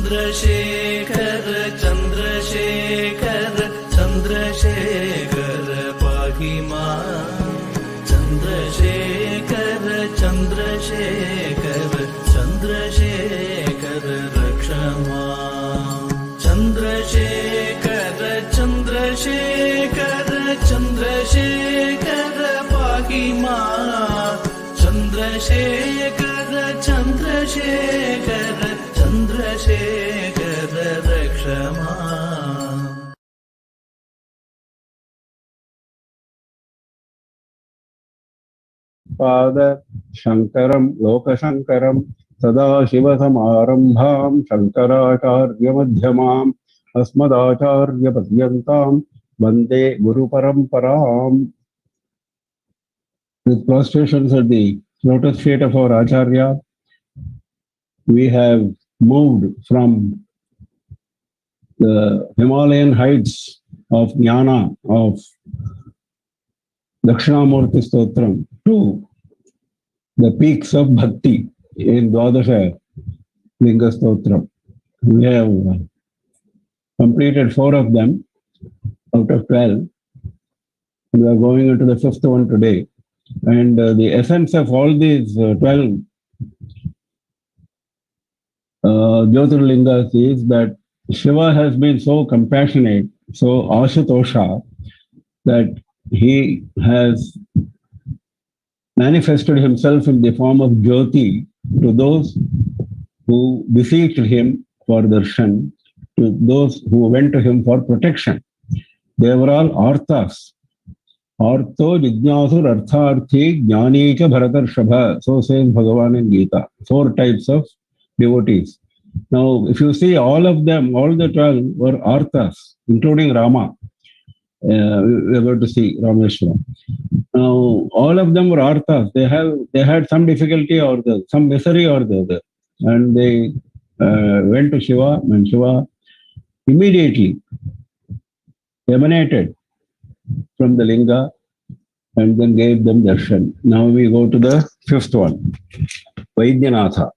चन्द्रशेखर चन्द्रशेखर चन्द्रशेखर पाहि माम् चन्द्रशेखर चन्द्रशेखर चन्द्रशेखर रक्ष माम् चन्द्रशेखर चन्द्रशेखर चन्द्रशेखर पाहि माम् चन्द्रशेखर चन्द्रशेखर चन्द्रशेखर रक्ष माम् पाद शङ्करं लोकशङ्करं सदाशिवसमारम्भां शङ्कराचार्यमध्यमाम् अस्मदाचार्यपर्यन्तां वन्दे गुरुपरम्पराम्. With prostrations at the lotus feet of our Acharya, we have moved from the Himalayan heights of Jnana, of Dakshinamurti Stotram, to the peaks of Bhakti in Dwadasha Linga Stotram. We have completed 4 of them out of 12. We are going into the 5th one today. And the essence of all these 12 Jyotirlingas is that Shiva has been so compassionate, so Ashutosha, that he has manifested himself in the form of Jyoti to those who beseeched him for darshan, to those who went to him for protection. They were all arthas. Artho Jijnasur Artharthi Jnani Cha Bharatarshabha. So says Bhagavan in Gita. 4 types of devotees. Now, if you see all of them, all the 12 were arthas, including Rama. We are going to see Rameshwara. Now, all of them were arthas. They had some difficulty or some misery or the other. And they went to Shiva, and Shiva immediately emanated from the linga and then gave them darshan. Now we go to the 5th one, Vaidyanatha.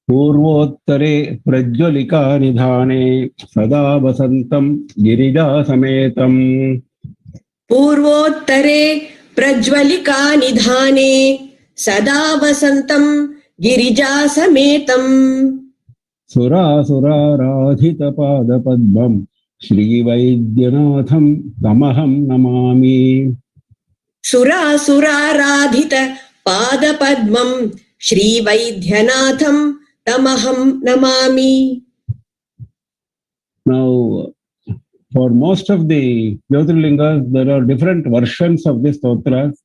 Purvottare prajwalika nidhane sada vasantam girija sametam. Purvottare prajwalika nidhane sada vasantam girija sametam. Sura Sura Radhita Pada Padmam Shri Vaidyanatham Tamaham Namami. Sura Sura Radhita Pada Padmam Shri Vaidyanatham Tamaham Namami. Now, for most of the Jyotirlingas, there are different versions of this stotras.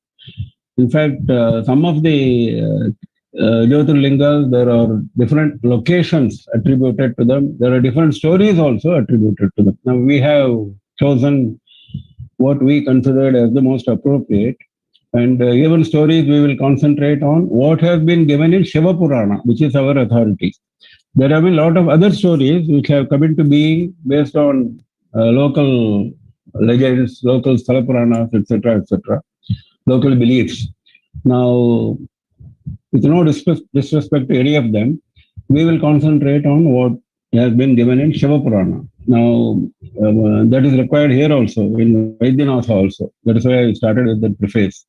In fact, some of the Jyotirlingas, there are different locations attributed to them. There are different stories also attributed to them. Now, we have chosen what we considered as the most appropriate. And given stories, we will concentrate on what has been given in Shiva Purana, which is our authority. There have been a lot of other stories which have come into being based on local legends, local Sthala Puranas, etc., local beliefs. Now, with no disrespect to any of them, we will concentrate on what has been given in Shiva Purana. Now, that is required here also, in Vaidyanatha also. That is why I started with the preface.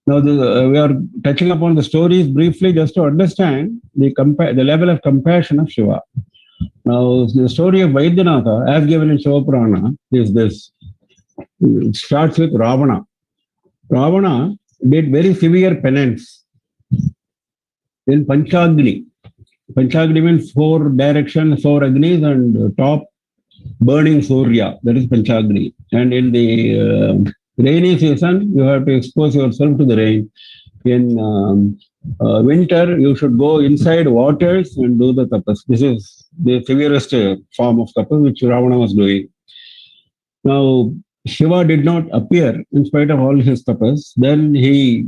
Now, we are touching upon the stories briefly just to understand the level of compassion of Shiva. Now, the story of Vaidyanatha, as given in Shiva Purana, is this. It starts with Ravana. Ravana did very severe penance in Panchagni. Panchagni means 4 directions, 4 agnis, and top burning Surya. That is Panchagni. And in the rainy season, you have to expose yourself to the rain. In winter, you should go inside waters and do the tapas. This is the severest form of tapas which Ravana was doing. Now, Shiva did not appear in spite of all his tapas. Then he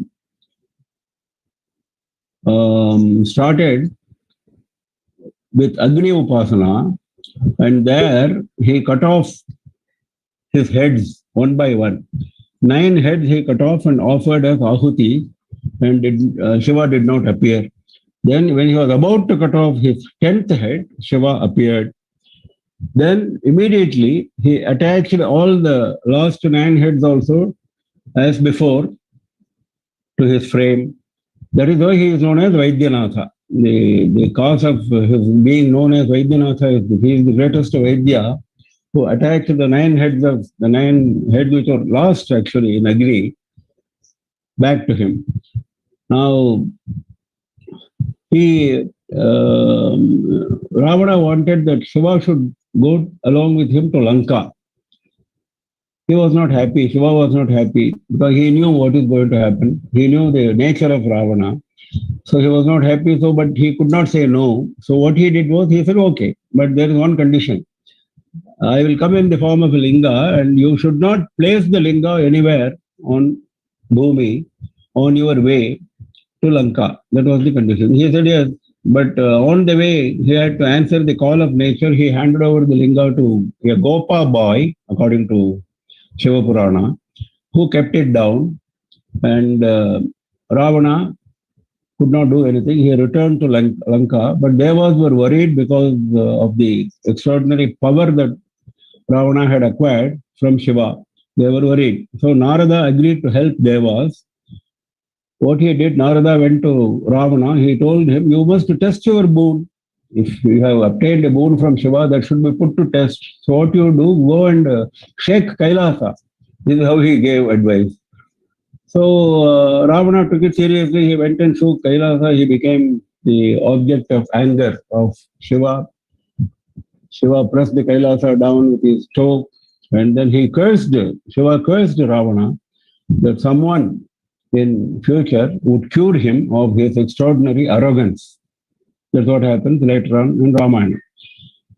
started with Agni Upasana, and there he cut off his heads one by one. 9 heads he cut off and offered as Ahuti, and Shiva did not appear. Then when he was about to cut off his 10th head, Shiva appeared. Then immediately he attached all the last 9 heads also as before to his frame. That is why he is known as Vaidyanatha. The cause of his being known as Vaidyanatha is he is the greatest Vaidya who attached the 9 heads which were lost actually in Agni back to him. Now, Ravana wanted that Shiva should go along with him to Lanka. He was not happy. Shiva was not happy because he knew what is going to happen. He knew the nature of Ravana. So he was not happy, but he could not say no. So what he did was, he said, okay, but there is one condition. I will come in the form of a linga and you should not place the linga anywhere on Bhumi on your way to Lanka. That was the condition. He said yes, but on the way he had to answer the call of nature. He handed over the linga to a Gopa boy, according to Shiva Purana, who kept it down, and Ravana could not do anything. He returned to Lanka, but Devas were worried because of the extraordinary power that Ravana had acquired from Shiva. They were worried. So Narada agreed to help Devas. What he did, Narada went to Ravana. He told him, you must test your boon. If you have obtained a boon from Shiva, that should be put to test. So what you do, go and shake Kailasa. This is how he gave advice. So Ravana took it seriously. He went and shook Kailasa. He became the object of anger of Shiva. Shiva pressed the Kailasa down with his toe, and then Shiva cursed Ravana that someone in future would cure him of his extraordinary arrogance. That's what happens later on in Ramayana.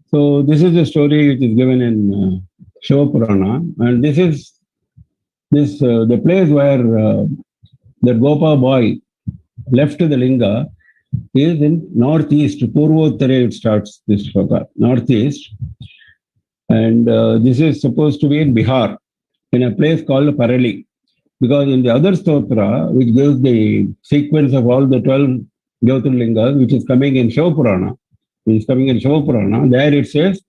So this is the story which is given in Shiva Purana, and this is the place where the Gopa boy left the linga is in northeast. Purvottare it starts, this shloka, northeast. And this is supposed to be in Bihar, in a place called Parali. Because in the other stotra, which gives the sequence of all the 12 Jyotirlingas, which is coming in Shiva Purana, there it says,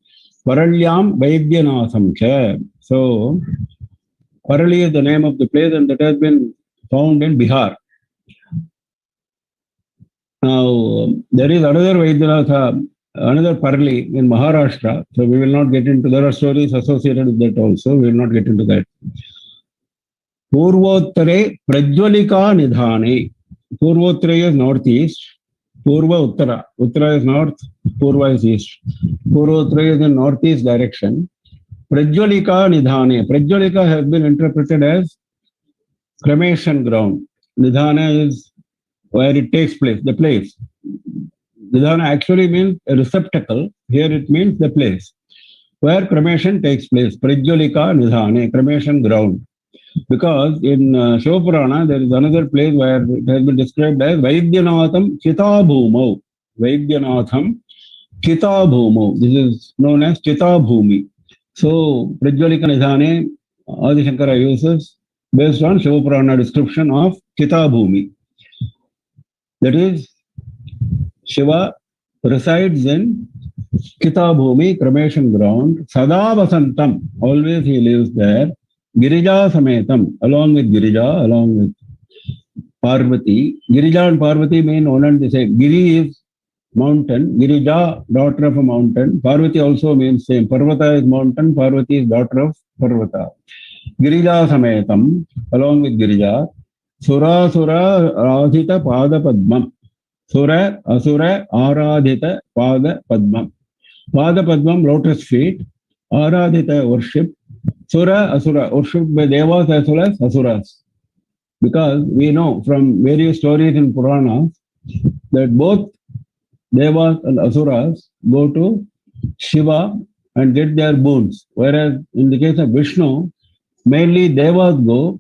Paralyam Vaidyanatham cha. So, Parali is the name of the place, and that has been found in Bihar. Now, there is another Vaidyanatha, another Parali in Maharashtra. So we will not get into, there are stories associated with that also. We will not get into that. Purvottare Prajwalika Nidhane. Purvottare is northeast. Purva Uttara. Uttara is north. Purva is east. Purvottare is in northeast direction. Prajwalika Nidhane. Prajwalika has been interpreted as cremation ground. Nidhana is where it takes place, the place. Nidhana actually means a receptacle. Here it means the place where cremation takes place. Prajwalika Nidhane, cremation ground. Because in Shiva Purana, there is another place where it has been described as Vaidyanatham Chita Bhumau. Vaidyanatham Chita Bhumau. This is known as Chita Bhumi. So, Prajwalika Nidhane, Adi Shankara uses based on Shiva Purana description of Chita Bhumi. That is, Shiva resides in Chita Bhumi, cremation ground. Sada Vasantam, always he lives there. Girija Sametam, along with Girija, along with Parvati. Girija and Parvati mean one and the same. Giri is mountain. Girija, daughter of a mountain. Parvati also means same. Parvata is mountain. Parvati is daughter of Parvata. Girija Sametam, along with Girija. Sura Sura Radhita Pada Padmam. Sura Asura Aradhita Pada Padmam. Pada Padmam, lotus feet. Aradhita, worship. Sura Asura, worshipped by Devas as well as Asuras. Because we know from various stories in Puranas that both Devas and Asuras go to Shiva and get their boons. Whereas in the case of Vishnu, mainly Devas go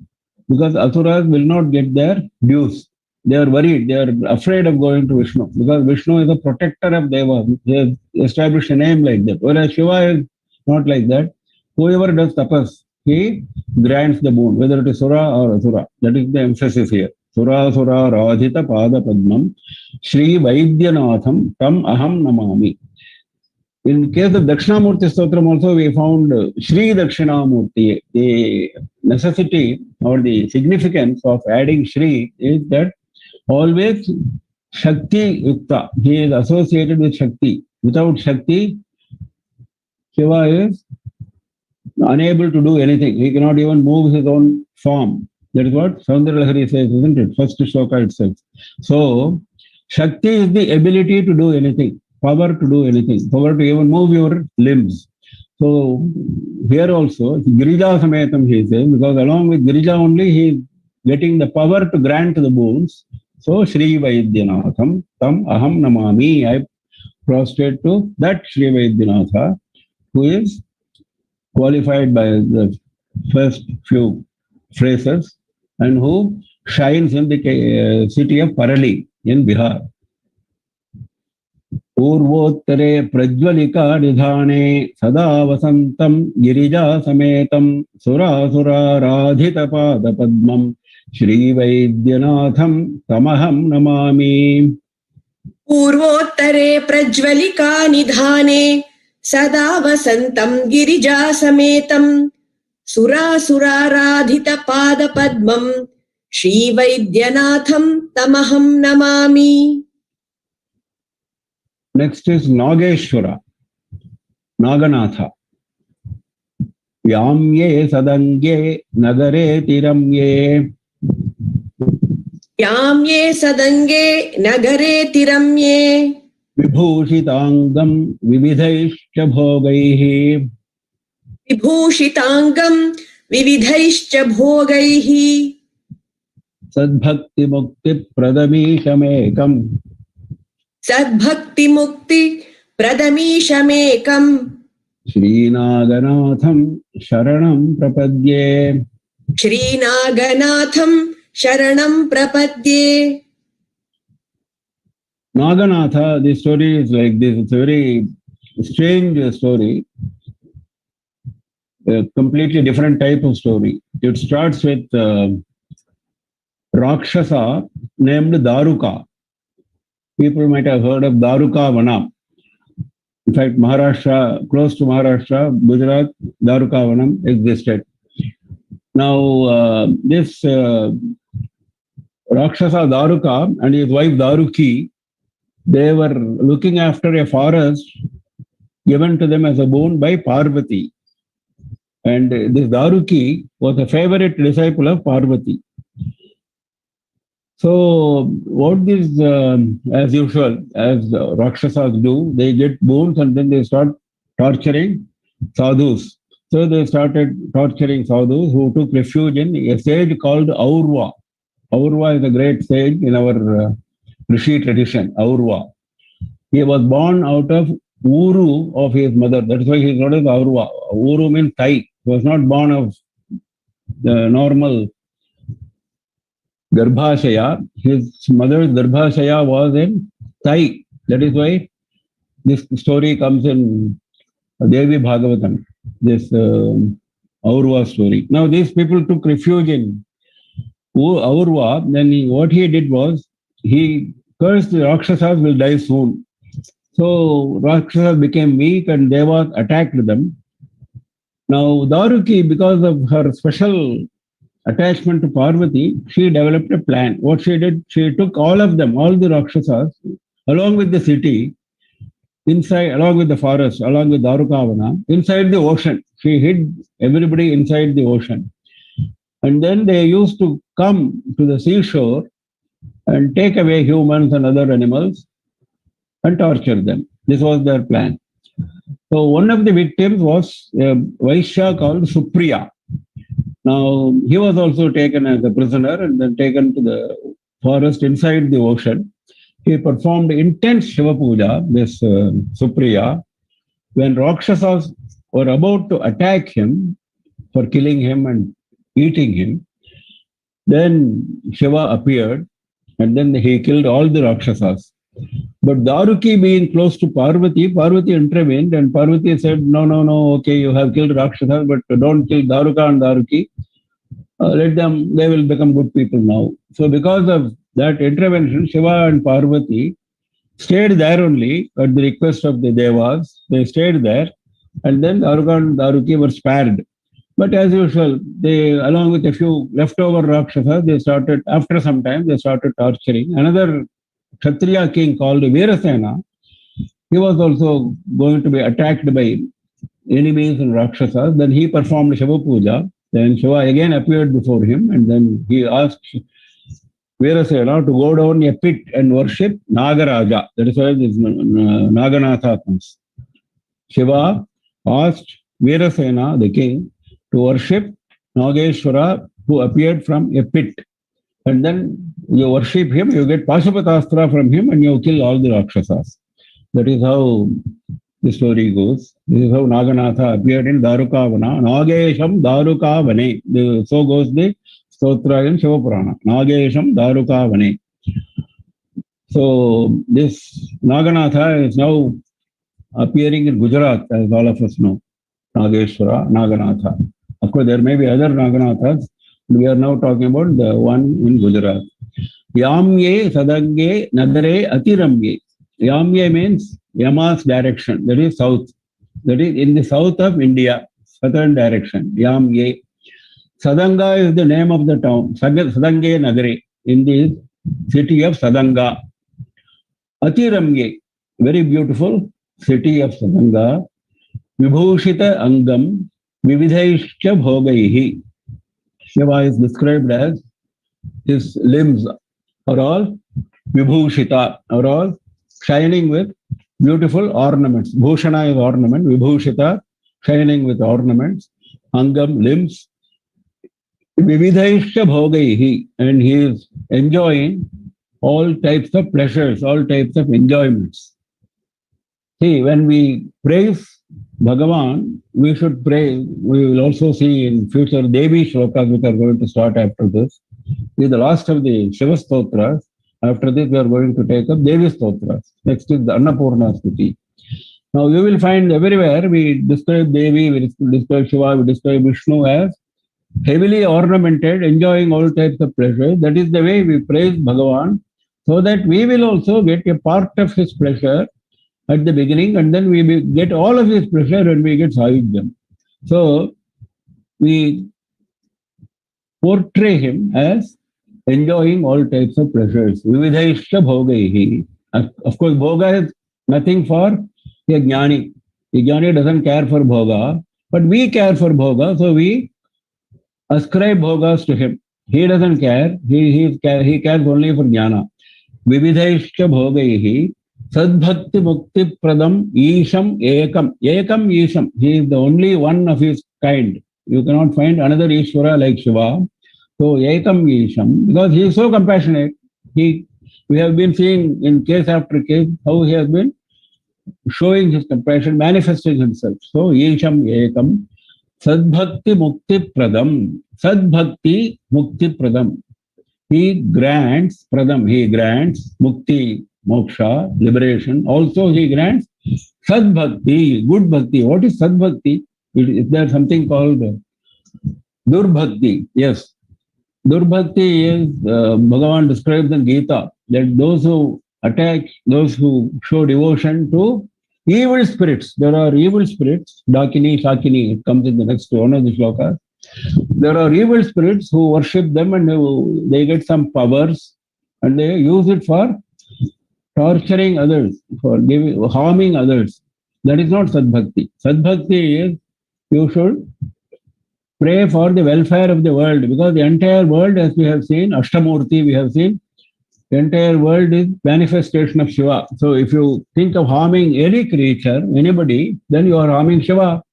because Asuras will not get their dues. They are worried, they are afraid of going to Vishnu because Vishnu is a protector of Devas. They have established a name like that. Whereas Shiva is not like that. Whoever does tapas, he grants the boon, whether it is Sura or Asura. That is the emphasis here. Surasura Radhita Pada Padmam Shri Vaidyanatham Tam Aham Namami. In case of Dakshinamurti Stotram also we found Shri Dakshinamurti. The necessity or the significance of adding Shri is that always Shakti Yukta. He is associated with Shakti. Without Shakti, Shiva is unable to do anything. He cannot even move his own form. That is what Saundara Lahari says, isn't it? First shloka itself. So, Shakti is the ability to do anything, power to do anything, power to even move your limbs. So, here also, Girija Sametam he says, because along with Girija only he is getting the power to grant the boons. So, Shri Vaidyanatham Tam Aham Namami. I prostrate to that Shri Vaidyanatha, who is qualified by the first few phrases and who shines in the city of Parali in Bihar. Purvottare Prajvalika Nidhane Sada Vasantam Girija Sametam Surasura Radhita Pada Padmam Shri Vaidyanatham Tamaham Namami. पूर्वोत्तरे प्रज्वलिका निधाने सदा वसन्तं Girija समेतं सुरासुराराधित पादपद्मं श्रीवैद्यनाथं तमहं Namami. Next is Nageshwara, Naganatha. Yamye Sadange Nagare Tiramye. याम्ये सदंगे नगरे तिरम्ये विभूषितांगम विविधैश्च भोगैः विभूषितांगम विविधैश्च भोगैः सद्भक्ति मुक्ति प्रदमीशमेकम् सद्भक्ति मुक्ति प्रदमीशमेकम् श्रीनागनाथं शरणं प्रपद्ये. श्रीनागनाथं शरणं प्रपद्ये. Naganatha, the story is like this. It's a very strange story, a completely different type of story. It starts with Rakshasa named Daruka. People might have heard of Daruka Vanam. In fact, Maharashtra, close to Maharashtra, Gujarat, Daruka Vanam existed. Now, this Rakshasa Daruka and his wife Daruki, they were looking after a forest given to them as a boon by Parvati. And this Daruki was a favorite disciple of Parvati. So, what this, as usual, as Rakshasas do, they get boons and then they start torturing sadhus. So, they started torturing sadhus who took refuge in a sage called Aurva. Aurva is a great sage in our Rishi tradition, Aurva. He was born out of Uru of his mother. That's why he is known as Aurva. Uru means thigh. He was not born of the normal Garbhashaya. His mother's Garbhashaya was in thigh. That is why this story comes in Devi Bhagavatam, this Aurva story. Now, these people took refuge in Aurva. Then what he did was, he cursed the Rakshasas will die soon. So Rakshasas became weak and Devas attacked them. Now Daruki, because of her special attachment to Parvati, she developed a plan. What she did, she took all of them, all the Rakshasas, along with the city, inside, along with the forest, along with Darukavana, inside the ocean. She hid everybody inside the ocean. And then they used to come to the seashore and take away humans and other animals and torture them. This was their plan. So one of the victims was a Vaishya called Supriya. Now, he was also taken as a prisoner and then taken to the forest inside the ocean. He performed intense Shiva Puja, this Supriya. When Rakshasas were about to attack him for killing him and eating him, then Shiva appeared and then he killed all the Rakshasas. But Daruki being close to Parvati, Parvati intervened and Parvati said, no, okay, you have killed Rakshasas, but don't kill Daruka and Daruki. Let them, they will become good people now. So because of that intervention, Shiva and Parvati stayed there only at the request of the Devas. They stayed there, and then Daruka and Daruki were spared. But as usual, they, along with a few leftover Rakshasas, they started, after some time, they started torturing. Another Kshatriya king called Veerasena, he was also going to be attacked by enemies and Rakshasas. Then he performed Shiva Puja. Then Shiva again appeared before him, and then he asked Veerasena to go down a pit and worship Nagaraja. That is why this Naganatha comes. Shiva asked Veerasena, the king, to worship Nageshwara, who appeared from a pit. And then you worship him, you get Pashupatastra from him, and you kill all the Rakshasas. That is how the story goes. This is how Naganatha appeared in Darukavana. Nagesham Darukavane. So goes the Stotra in Shiva Purana. Nagesham Darukavane. So this Naganatha is now appearing in Gujarat, as all of us know. Nageshwara, Naganatha. Of course, there may be other Naganathas. We are now talking about the one in Gujarat. Yamye Sadange Nadare Atiramye. Yamye means Yama's direction, that is south. That is in the south of India, southern direction, Yamye. Sadanga is the name of the town, Sadange Nagare, in the city of Sadanga. Atiramye, very beautiful city of Sadanga. Vibhushita Angam, Vividhaishcha Bhogaihi. Shiva is described as his limbs are all Vibhushita, are all shining with beautiful ornaments. Bhushana is ornament, Vibhushita, shining with ornaments. Angam, limbs. Vividhaishcha Bhogaihi, and he is enjoying all types of pleasures, all types of enjoyments. See, when we praise Bhagavan, we should pray. We will also see in future Devi Shlokas, which are going to start after this. This is the last of the Shiva Stotras. After this, we are going to take up Devi Stotras. Next is the Annapurna Stuti. Now, you will find everywhere we describe Devi, we describe Shiva, we describe Vishnu as heavily ornamented, enjoying all types of pleasure. That is the way we praise Bhagavan, so that we will also get a part of his pleasure at the beginning, and then we get all of his pleasure when we get Sayugyam. So we portray him as enjoying all types of pleasures. Vividhaishya bhogaihi. Of course, bhoga is nothing for a jnani. A jnani doesn't care for bhoga, but we care for bhoga, so we ascribe bhogas to him. He doesn't care. He cares only for jnana. Vividhaishya bhogaihi. Sadbhakti Mukti Pradam Isham Ekam. Ekam Isham. He is the only one of his kind. You cannot find another Ishvara like Shiva. So Ekam Isham, because he is so compassionate. We have been seeing in case after case how he has been showing his compassion, manifesting himself. So Isham Ekam. Sadbhakti Mukti Pradam. Sadbhakti Mukti Pradam. He grants Pradam. He grants Mukti, moksha, liberation. Also he grants sadbhakti, good bhakti. What is sadbhakti? Is there something called durbhakti? Yes. Durbhakti is, Bhagavan describes in Gita, that those who attack, those who show devotion to evil spirits. There are evil spirits, Dakini, Shakini, it comes in the next one of the shlokas. There are evil spirits who worship them, and they get some powers and they use it for torturing others, for harming others. That is not sadbhakti. Sadbhakti is you should pray for the welfare of the world, because the entire world, as we have seen, Ashtamurti we have seen, the entire world is manifestation of Shiva. So if you think of harming any creature, anybody, then you are harming Shiva.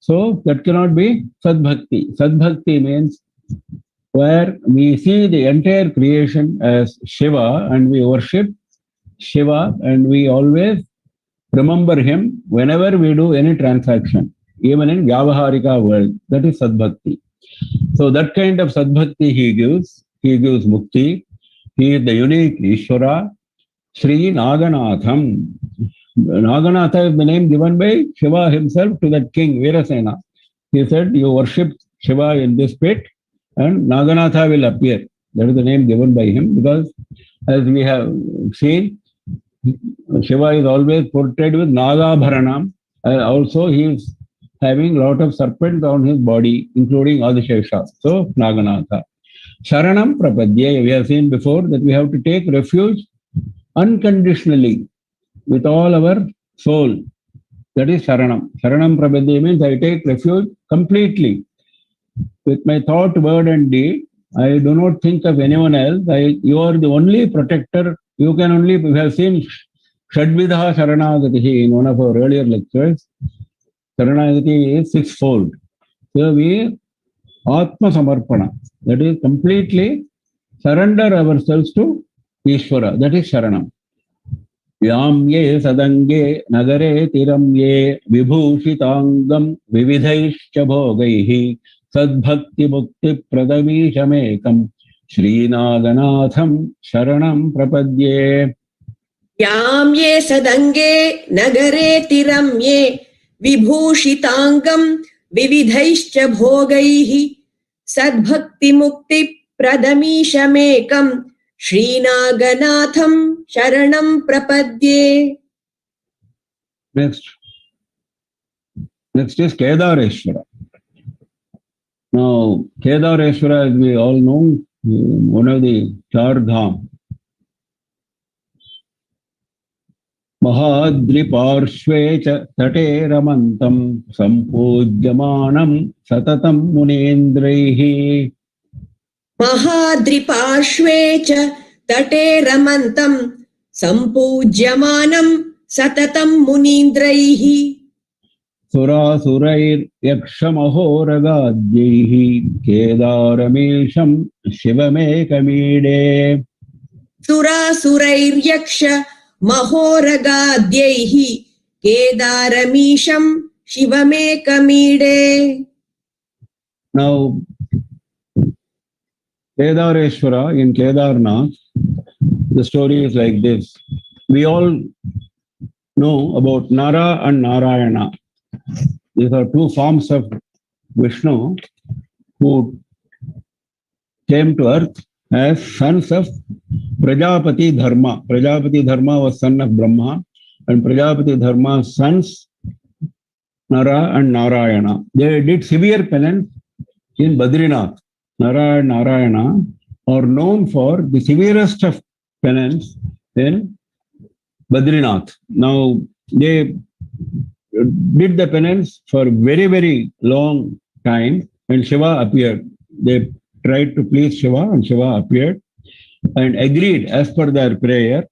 So that cannot be sadbhakti. Sadbhakti means where we see the entire creation as Shiva and we worship Shiva, and we always remember him whenever we do any transaction, even in Vyavaharika world. That is sadbhakti. So that kind of sadbhakti he gives. He gives mukti. He is the unique Ishvara, Sri Naganatham. Naganatha is the name given by Shiva himself to that king, Veerasena. He said, you worship Shiva in this pit and Naganatha will appear. That is the name given by him because, as we have seen, Shiva is always portrayed with Nagabharanam. Also, he is having a lot of serpents on his body, including Adishesha. So, Naganatha. Sharanam Prapadye. We have seen before that we have to take refuge unconditionally with all our soul. That is Sharanam. Sharanam Prapadye means I take refuge completely with my thought, word, and deed. I do not think of anyone else. You are the only protector. You can only, we have seen Shadvidha Sharanagati in one of our earlier lectures. Sharanagati is sixfold. So we Atma Samarpana. That is completely surrender ourselves to Ishvara. That is Sharanam. Yam ye sadange nagare tiram ye vibhushitangam vividhaischa bhogaihi sadbhakti mukti pradamishamekam Srinaganatham Sharanam Prapadye. यां ये सदङ्गे नगरे तिरं ये विभूषिताङ्गं विविधैश्च भोगैः सद्भक्तिमुक्तिप्रदमीशमेकं श्रीनागनाथं शरणं प्रपद्ये. Next is Kedareshwara. Now, Kedareshwara, as we all know, one of the Char Dham. Mahadriparshve cha tate ramantam sampujyamanam satatam munendraihi. महाद्रिपार्श्वे च तटे रमन्तं सम्पूज्यमानं सततं मुनीन्द्रैः. Surasurair yakshamahoragadyehi kedaramesham shivamekamide. सुरासुरैर्यक्ष महोरगाद्यैः केदारमीशं शिवमेकमीडे. Now, Kedareshwara in Kedarnath, the story is like this. We all know about Nara and Narayana. These are two forms of Vishnu who came to earth as sons of Prajapati Dharma. Prajapati Dharma was son of Brahma, and Prajapati Dharma's sons, Nara and Narayana. They did severe penance in Badrinath. Nara and Narayana are known for the severest of penance in Badrinath. Now, they did the penance for very, very long time, and Shiva appeared. They tried to please Shiva, and Shiva appeared and agreed, as per their prayer,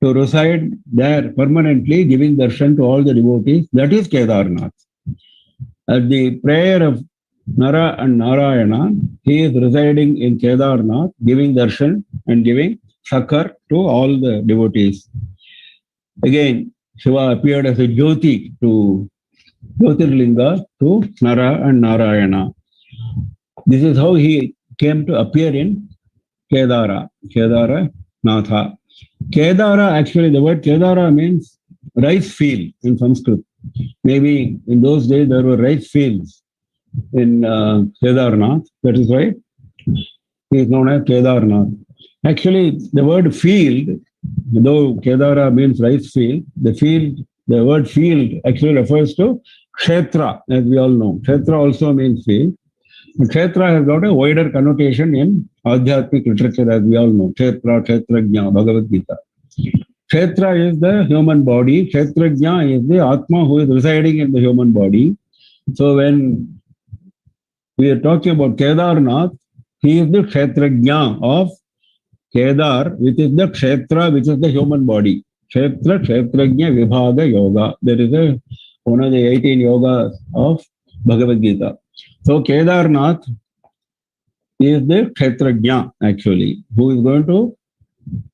to reside there permanently, giving darshan to all the devotees. That is Kedarnath. At the prayer of Nara and Narayana, he is residing in Kedarnath, giving darshan and giving succor to all the devotees. Again, Shiva appeared as a Jyoti to Jyotirlinga to Nara and Narayana. This is how he came to appear in Kedara, Natha. Kedara, actually, the word Kedara means rice field in Sanskrit. Maybe in those days there were rice fields in Kedarnath. That is why he is known as Kedarnath. Actually, the word field, though Kedara means rice field, the word field actually refers to Kshetra, as we all know. Kshetra also means field. Kshetra has got a wider connotation in Adhyatmic literature, as we all know. Kshetra, Kshetrajna, Bhagavad Gita. Kshetra is the human body. Kshetrajna is the Atma who is residing in the human body. So when we are talking about Kedarnath, he is the Kshetrajna of Kedar, which is the Kshetra, which is the human body. Kshetra, Kshetrajna, Vibhaga, Yoga. There is one of the 18 yogas of Bhagavad Gita. So Kedarnath is the Kshetrajna, actually, who is going to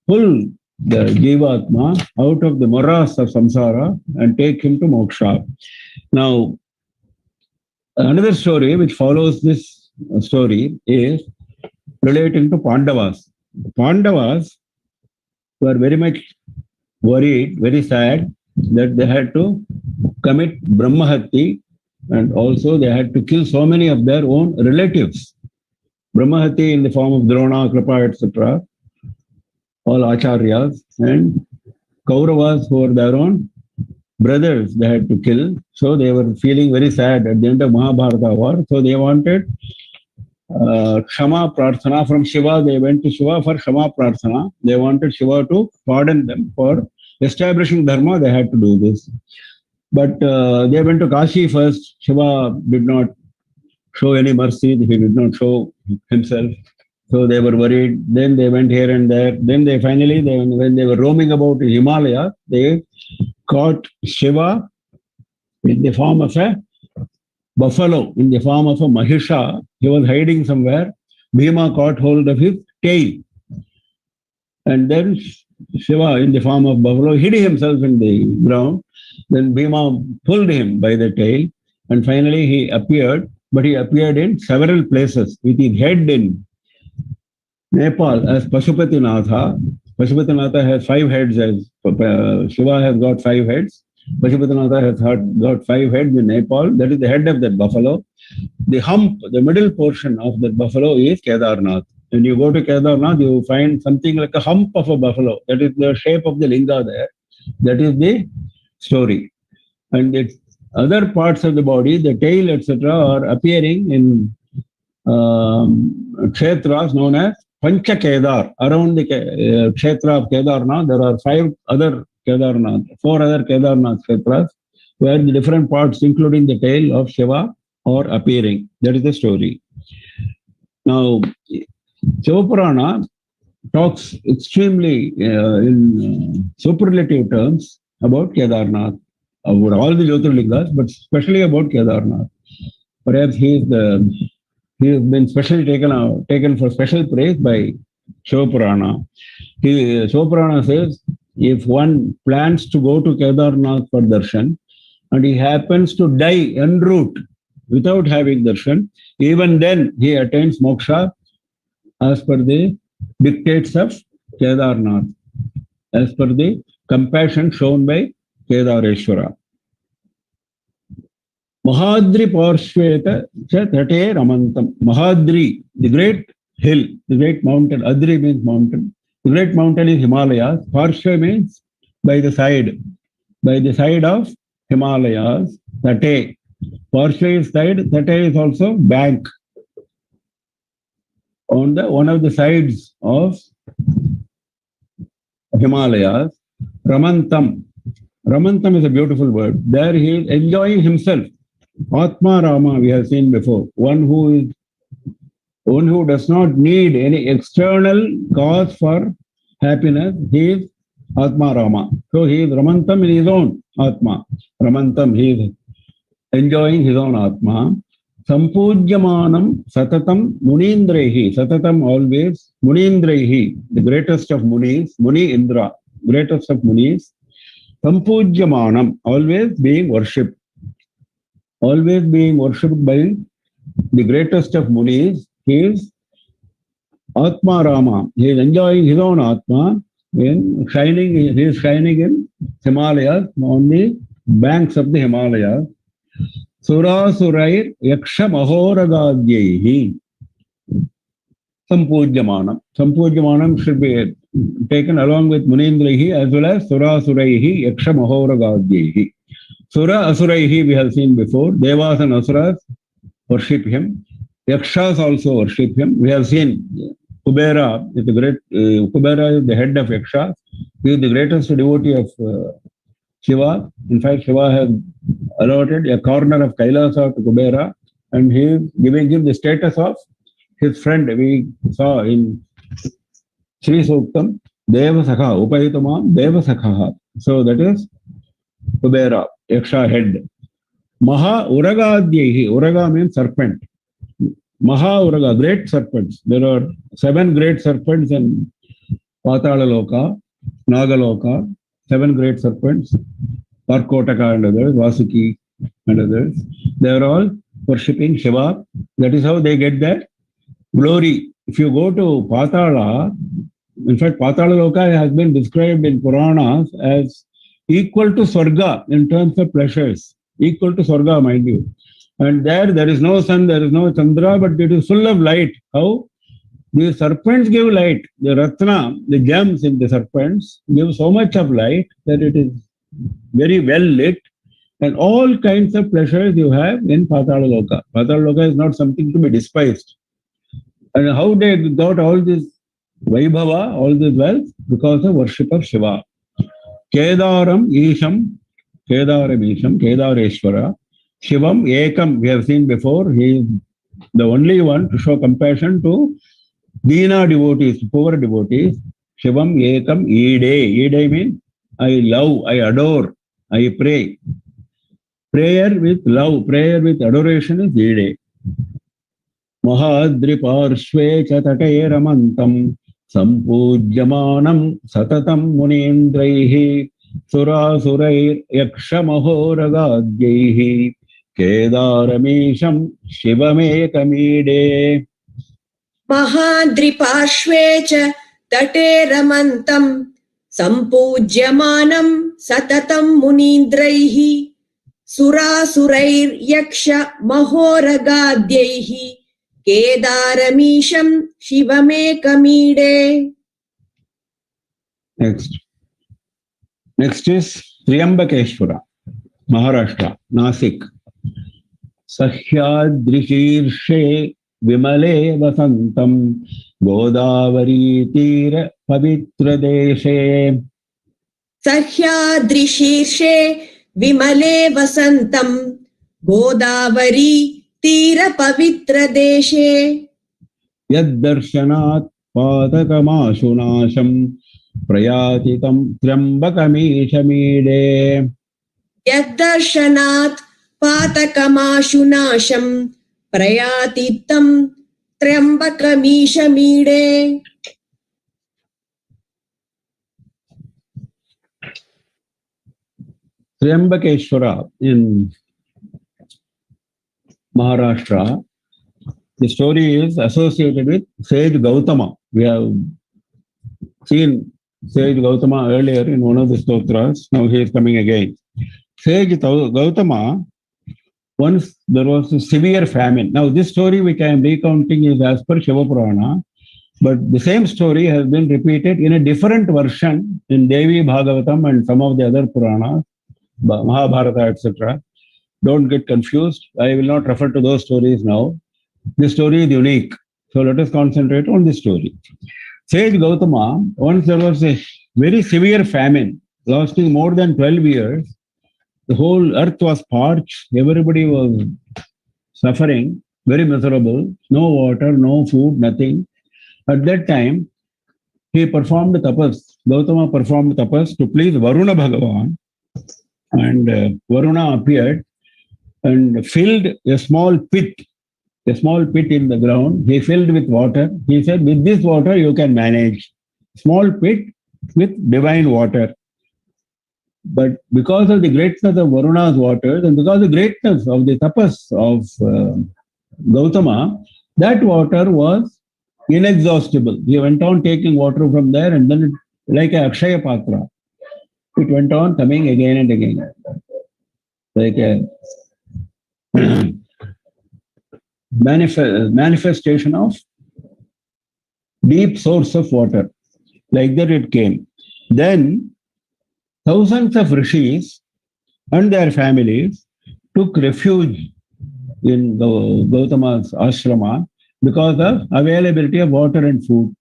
pull the Jivatma out of the morass of samsara and take him to moksha. Now, another story which follows this story is relating to Pandavas. The Pandavas were very much worried, very sad that they had to commit Brahmahati, and also they had to kill so many of their own relatives. Brahmahati in the form of Drona, Kripa, etc., all acharyas, and Kauravas who were their own brothers they had to kill. So they were feeling very sad at the end of Mahabharata war. So they wanted Kshama Prarthana from Shiva. They went to Shiva for Kshama Prarthana. They wanted Shiva to pardon them for establishing Dharma. They had to do this. But they went to Kashi first. Shiva did not show any mercy. He did not show himself. So they were worried. Then they went here and there. Then they finally, when they were roaming about the Himalaya, they caught Shiva in the form of a buffalo, in the form of a Mahisha. He was hiding somewhere. Bhima caught hold of his tail. And then Shiva, in the form of buffalo, hid himself in the ground. Then Bhima pulled him by the tail. And finally he appeared, but he appeared in several places with his head in Nepal as Pashupatinath. Pashupatinath has 5 heads, as Shiva has got 5 heads. Pashupatinath has got 5 heads in Nepal. That is the head of that buffalo. The hump, the middle portion of that buffalo is Kedarnath. When you go to Kedarnath, you find something like a hump of a buffalo. That is the shape of the linga there. That is the story. And its other parts of the body, the tail, etc., are appearing in kshetras known as Pancha Kedar. Around the kshetra of Kedarnath, there are 4 other Kedarnath kshetras, where the different parts, including the tail of Shiva, are appearing. That is the story. Now, Shiva Purana talks extremely in superlative terms about Kedarnath, about all the Jyotirlingas, but especially about Kedarnath. Perhaps he has been specially taken for special praise by Shiva Purana. Shiva Purana says, if one plans to go to Kedarnath for darshan, and he happens to die en route without having darshan, even then he attains moksha as per the dictates of Kedarnath, as per the compassion shown by Kedareshwara. Mahadri Parshveta Tate Ramantam. Mahadri, the great hill, the great mountain. Adri means mountain. The great mountain is Himalayas. Parshva means by the side of Himalayas. Tate. Parshva is side, Tate is also bank. On one of the sides of Himalayas, Ramantam. Ramantam is a beautiful word. There he is enjoying himself. Atma Rama, we have seen before. One who does not need any external cause for happiness, he is Atma Rama. So he is Ramantam in his own Atma. Ramantam, he is enjoying his own Atma. Sampujyamanam Satatam Munindrehi. Satatam always. Munindrehi, the greatest of Munis. Muni Indra, greatest of Munis. Sampujyamanam, always being worshipped. Always being worshipped by the greatest of Munis. He is Atma Rama. He is enjoying his own Atma. He is shining in Himalayas, on the banks of the Himalayas. Surasurair Yaksha Mahoragadyehi. Sampujyamanam. Sampujyamanam should be taken along with Munindrehi as well as Surasuraihi Yaksha Mahoragadyehi. Sura Asuraihi we have seen before. Devas and Asuras worship him. Yakshas also worship him. We have seen Kubera is the great. Kubera is the head of Yakshas. He is the greatest devotee of Shiva. In fact, Shiva has allotted a corner of Kailasa to Kubera, and he is giving him the status of his friend. We saw in Sri Suktam, Deva Sakha, Upayitamam Deva Sakha. So that is Kubera, Yaksha head. Maha Uragadyehi. Uraga means serpent. Maha Uraga, great serpents. There are 7 great serpents in Patala Loka, Nagaloka, 7 great serpents, Parkotaka and others, Vasuki and others. They are all worshipping Shiva. That is how they get their glory. If you go to Patala, in fact, Patala Loka has been described in Puranas as equal to Swarga in terms of pleasures. Equal to Swarga, mind you. And there is no sun, there is no Chandra, but it is full of light. How? The serpents give light. The Ratna, the gems in the serpents, give so much of light that it is very well lit. And all kinds of pleasures you have in Patala Loka. Patala Loka is not something to be despised. And how they got all this Vaibhava, all this wealth? Because of worship of Shiva. Kedaram Isham, Kedareshwara. Shivam Ekam, we have seen before, he is the only one to show compassion to Dina devotees, poor devotees. Shivam Ekam Ide. Ide means I love, I adore, I pray. Prayer with love, prayer with adoration is Ide. Mahadriparshve chatate ramantam sampujyamanam satatam munindraihi surasurair yakshamahoragadhyaihi kedaramisham shivamekamide. महाद्रिपार्श्वे च तटे रमन्तं सम्पूज्यमानं सततं मुनीन्द्रैः सुरासुरैर्यक्ष महोरगाद्यैः केदारमीशं शिवमेकमीडे. Next is Triambakeshwara, Maharashtra, Nasik. Sahyadrishirshe Vimale Vasantam Godavari Tira Pavitra Deshe. सह्याद्रिशीर्षे विमले वसन्तं Godavari तीरपवित्रदेशे. Yaddarshanat Padakamasунasham Prayatitam Triambakameeshamide. यद्दर्शनात् पातकमाशुनाशं प्रयाति तं त्र्यम्बकमीशमीडे. Triambakeshwara in Maharashtra. The story is associated with sage Gautama. We have seen sage Gautama earlier in one of the stotras. Now he is coming again. Sage Gautama, once there was a severe famine. Now this story which I am recounting is as per Shiva Purana, but the same story has been repeated in a different version in Devi Bhagavatam and some of the other Puranas, Mahabharata, etc. Don't get confused. I will not refer to those stories now. This story is unique. So let us concentrate on this story. Sage Gautama, once there was a very severe famine lasting more than 12 years. The whole earth was parched. Everybody was suffering, very miserable. No water, no food, nothing. At that time, he performed tapas. Gautama performed tapas to please Varuna Bhagavan. And Varuna appeared and filled a small pit in the ground. He filled with water. He said, with this water you can manage. Small pit with divine water. But because of the greatness of Varuna's waters and because of the greatness of the tapas of Gautama, that water was inexhaustible. He went on taking water from there and then like a Akshaya Patra. It went on coming again and again. Like a manifestation of deep source of water. Like that it came. Then thousands of rishis and their families took refuge in Gautama's ashrama because of availability of water and food.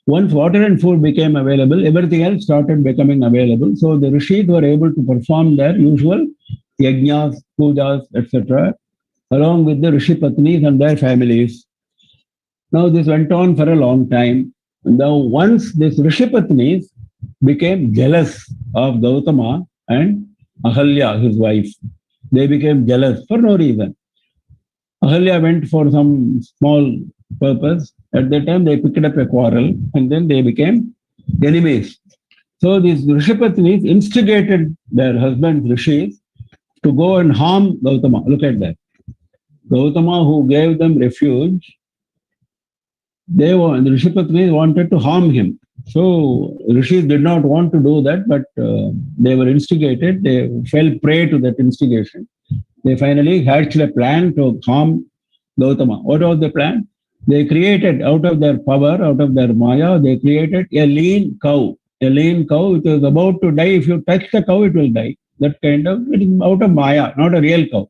Once water and food became available, everything else started becoming available. So the rishis were able to perform their usual yajnas, pujas, etc., along with the rishi patnis and their families. Now this went on for a long time. Now once this rishi patnis became jealous of Gautama and Ahalya, his wife. They became jealous for no reason. Ahalya went for some small purpose. At that time, they picked up a quarrel and then they became enemies. So these Rishipatnis instigated their husbands, Rishis, to go and harm Gautama. Look at that. Gautama, who gave them refuge, the Rishipatnis wanted to harm him. So Rishis did not want to do that, but they were instigated. They fell prey to that instigation. They finally hatched a plan to harm Gautama. What was the plan? They created, out of their power, out of their maya, they created a lean cow. A lean cow which was about to die. If you touch the cow, it will die. That kind of, it is out of maya, not a real cow.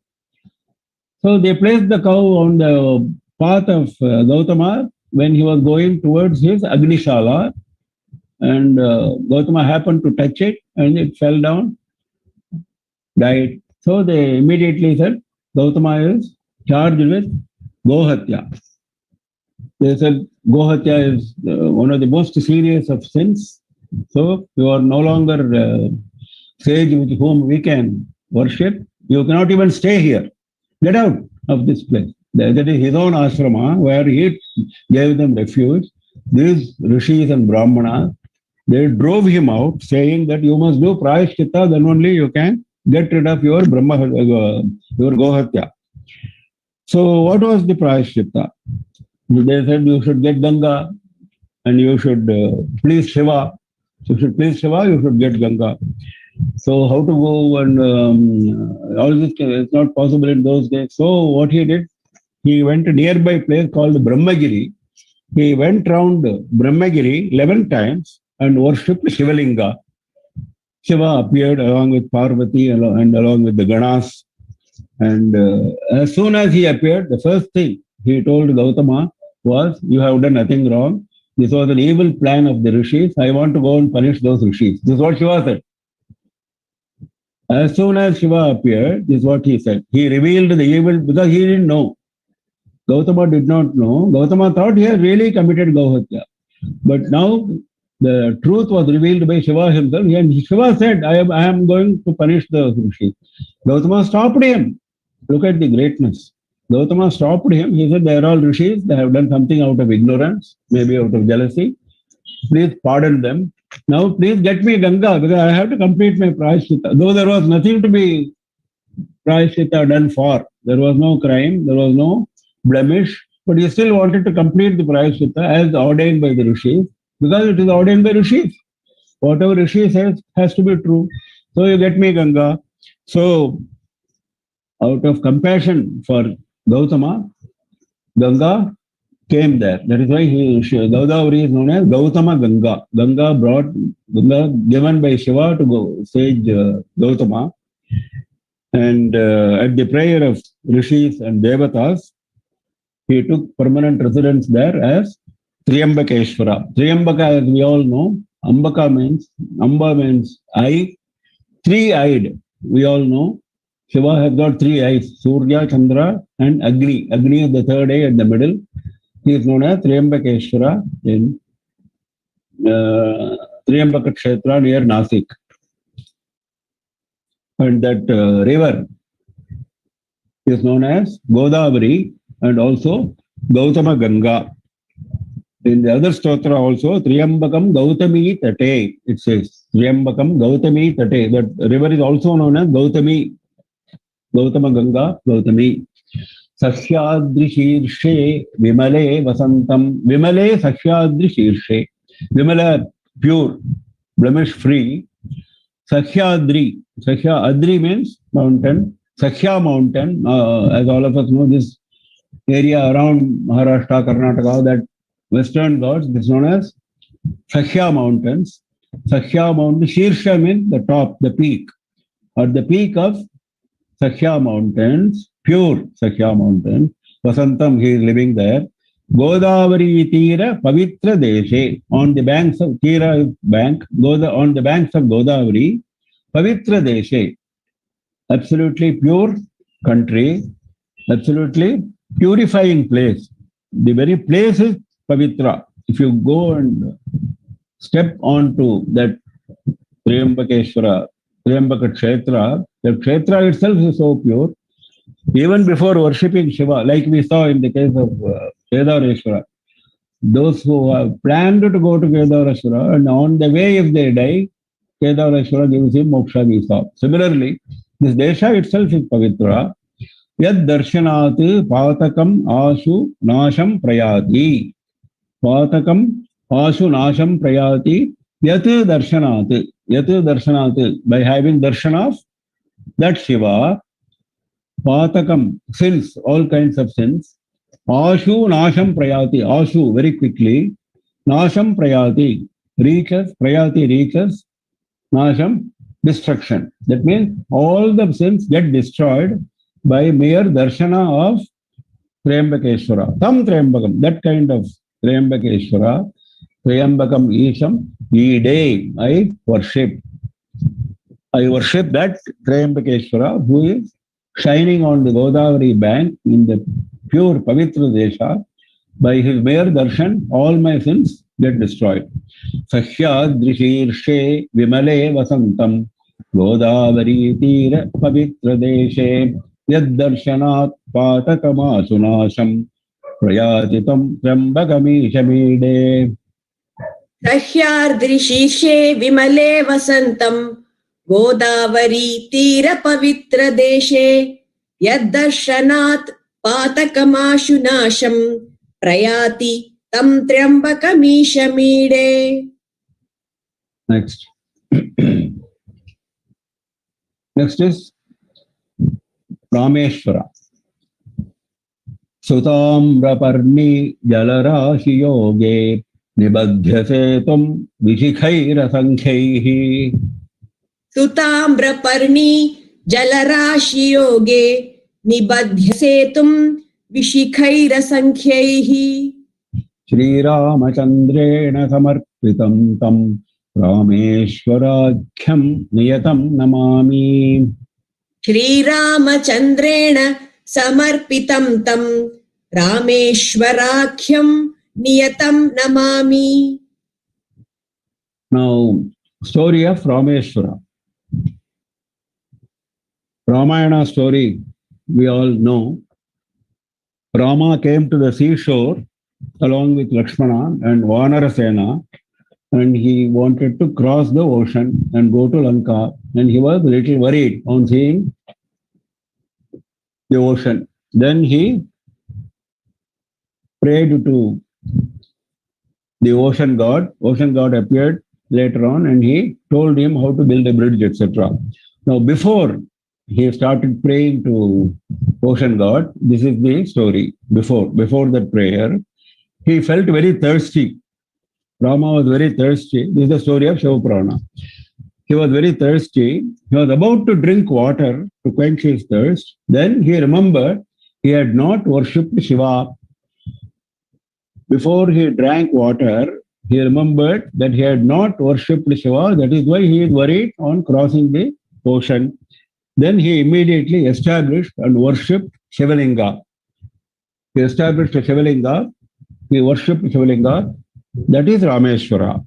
So they placed the cow on the path of Gautama when he was going towards his Agnishala, and Gautama happened to touch it and it fell down, died. So they immediately said Gautama is charged with Gohatya. They said Gohatya is one of the most serious of sins. So you are no longer sage with whom we can worship. You cannot even stay here. Get out of this place. That is his own ashrama where he gave them refuge. These rishis and brahmanas, they drove him out saying that you must do prayashchitta, then only you can get rid of your your Gohatya. So what was the prayashchitta? They said you should get Ganga and you should please Shiva. You should please Shiva, you should get Ganga. So how to go and all this is not possible in those days. So what he did, he went to a nearby place called Brahmagiri. He went round Brahmagiri 11 times and worshipped Shivalinga. Shiva appeared along with Parvati and along with the Ganas. And as soon as he appeared, the first thing he told Gautama was, you have done nothing wrong. This was an evil plan of the rishis. I want to go and punish those rishis. This is what Shiva said. As soon as Shiva appeared, this is what he said. He revealed the evil because he didn't know. Gautama did not know. Gautama thought he had really committed Gohatya. But now the truth was revealed by Shiva himself. And Shiva said, I am going to punish the rishis. Gautama stopped him. Look at the greatness. Gautama stopped him. He said, they are all rishis. They have done something out of ignorance, maybe out of jealousy. Please pardon them. Now, please get me Ganga because I have to complete my prayashchitta. Though there was nothing to be prayashchitta done for. There was no crime. There was no blemish. But he still wanted to complete the prayashchitta as ordained by the rishis because it is ordained by rishis. Whatever rishi says has to be true. So you get me Ganga. So out of compassion for Gautama, Ganga came there. That is why Godavari is known as Gautama Ganga. Ganga given by Shiva to go sage Gautama. And at the prayer of rishis and devatas, he took permanent residence there as Triambakeshwara. Triambaka, as we all know, Amba means eye, three-eyed. We all know Shiva has got three eyes, Surya, Chandra, and Agni. Agni is the third eye at the middle. He is known as Triambakeshwara in Triambaka Kshetra near Nasik. And that river is known as Godavari and also Gautama Ganga. In the other stotra also, Triambakam Gautami Tate, it says. Triambakam Gautami Tate. That river is also known as Gautami. Gautama Ganga, Gautami. Sakhyadri Shirshe, Vimale Vasantam. Vimale Sakhyadri Shirshe. Vimala, pure, blemish free. Sakhyadri. Adri means mountain. Sakhya mountain, as all of us know, this area around Maharashtra, Karnataka, that western Ghats, this is known as Sakhya mountains. Sakhya mountain, Shirsha means the top, the peak. At the peak of Sakhya mountains, pure Sakhya mountain, Vasantam, he is living there. Godavari Tira Pavitra Deshe, on the banks of Tira bank, on the banks of Godavari, Pavitra Deshe, absolutely pure country, absolutely purifying place. The very place is Pavitra. If you go and step onto that Triambakeshwara, Triambaka Kshetra, the Kshetra itself is so pure. Even before worshipping Shiva, like we saw in the case of Kedareshwara, those who have planned to go to Kedareshwara and on the way if they die, Kedareshwara gives him moksha visa. Similarly, this desha itself is Pavitra. Yad darshanat patakam ashu nasham prayati. Patakam ashu nasham prayati. Yat darshanat. Yat darshanat. By having darshan of that Shiva, Patakam, sins, all kinds of sins. Ashu Nasham Prayati, Ashu very quickly. Nasham Prayati, reaches, Prayati reaches, Nasham, destruction. That means all the sins get destroyed by mere darshana of Triambakeshwara. Tam Triambakam, that kind of Triambakeshwara. Triambakam Isham, Ide, I worship. I worship that Triambakeshwara who is shining on the Godavari bank in the pure Pavitra Desha. By his mere darshan, all my sins get destroyed. Sahyadrishirshe Vimale Vasantam Godavari Tira Pavitra Deshe Yad Darshanat Patakamasunasham Prayatitam Trambakamishamide. सह्यार्द्रिशीर्षे विमले वसन्तं Godavari तीरपवित्रदेशे यद्दर्शनात् पातकमाशुनाशं प्रयाति तं त्र्यम्बकमीशमीडे. Next. Next is Rameshwara. Sutamraparni Jalarashi Yoge Nibadhyasetum Vishikhairasankhaihi. सुताम्रपर्णी जलराशियोगे निबध्यसेतुं विशिखैरसंख्यैः. Sriramachandrena samarpitam tam Rameshwarakham niyatam namami. श्रीरामचन्द्रेण समर्पितं तं रामेश्वराख्यं नियतं Namami. Now, story of Rameshwara. Ramayana story, we all know. Rama came to the seashore along with Lakshmana and Vanarasena, and he wanted to cross the ocean and go to Lanka, and he was a little worried on seeing the ocean. Then he prayed to the ocean god. Ocean god appeared later on and he told him how to build a bridge, etc. Now, before he started praying to ocean god, this is the story. Before that prayer, he felt very thirsty. Rama was very thirsty. This is the story of Shiva Purana. He was very thirsty. He was about to drink water to quench his thirst. Then he remembered he had not worshipped Shiva. Before he drank water, he remembered that he had not worshipped Shiva. That is why he is worried on crossing the ocean. Then he immediately established and worshipped Shivalinga. He established a Shivalinga. He worshipped Shivalinga. That is Rameshwara.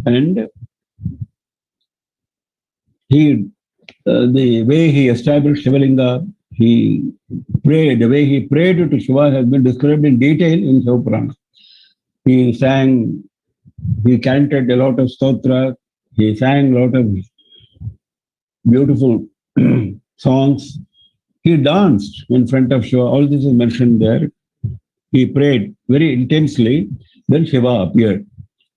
And the way he established Shivalinga, he prayed, the way he prayed to Shiva has been described in detail in Shiva Purana. He sang, he chanted a lot of stotra, he sang a lot of beautiful songs. He danced in front of Shiva. All this is mentioned there. He prayed very intensely. Then Shiva appeared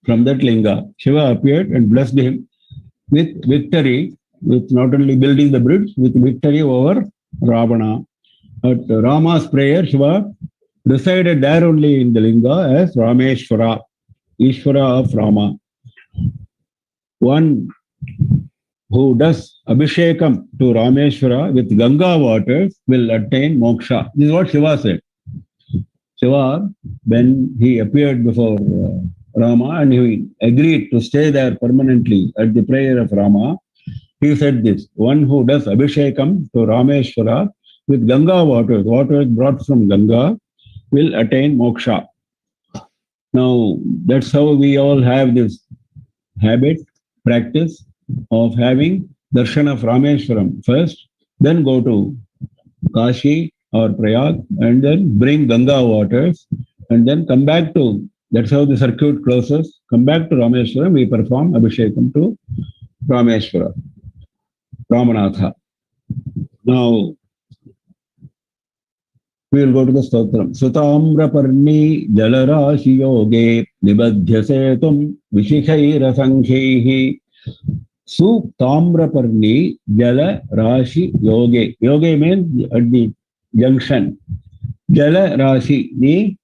from that linga. Shiva appeared and blessed him with victory, with not only building the bridge, with victory over Ravana. At Rama's prayer, Shiva resided there only in the linga as Rameshwara, Ishvara of Rama. One who does Abhishekam to Rameshwara with Ganga waters will attain moksha. This is what Shiva said. Shiva, when he appeared before Rama and he agreed to stay there permanently at the prayer of Rama, he said this: one who does Abhishekam to Rameshwara with Ganga waters, waters brought from Ganga, will attain moksha. Now, that's how we all have this habit, practice of having darshan of Rameshwaram first, then go to Kashi or Prayag, and then bring Ganga waters, and then come back to, that's how the circuit closes, come back to Rameshwaram, we perform Abhishekam to Rameshwara, Ramanatha. Now, we will go to the stotram. Sutamraparni Jalarashi Yoge Nibadhyasetum Vishikhairasankhaihi. Su Tamraparni Jala Rashi Yoge. Yoge means at the junction. Jala Rashi, the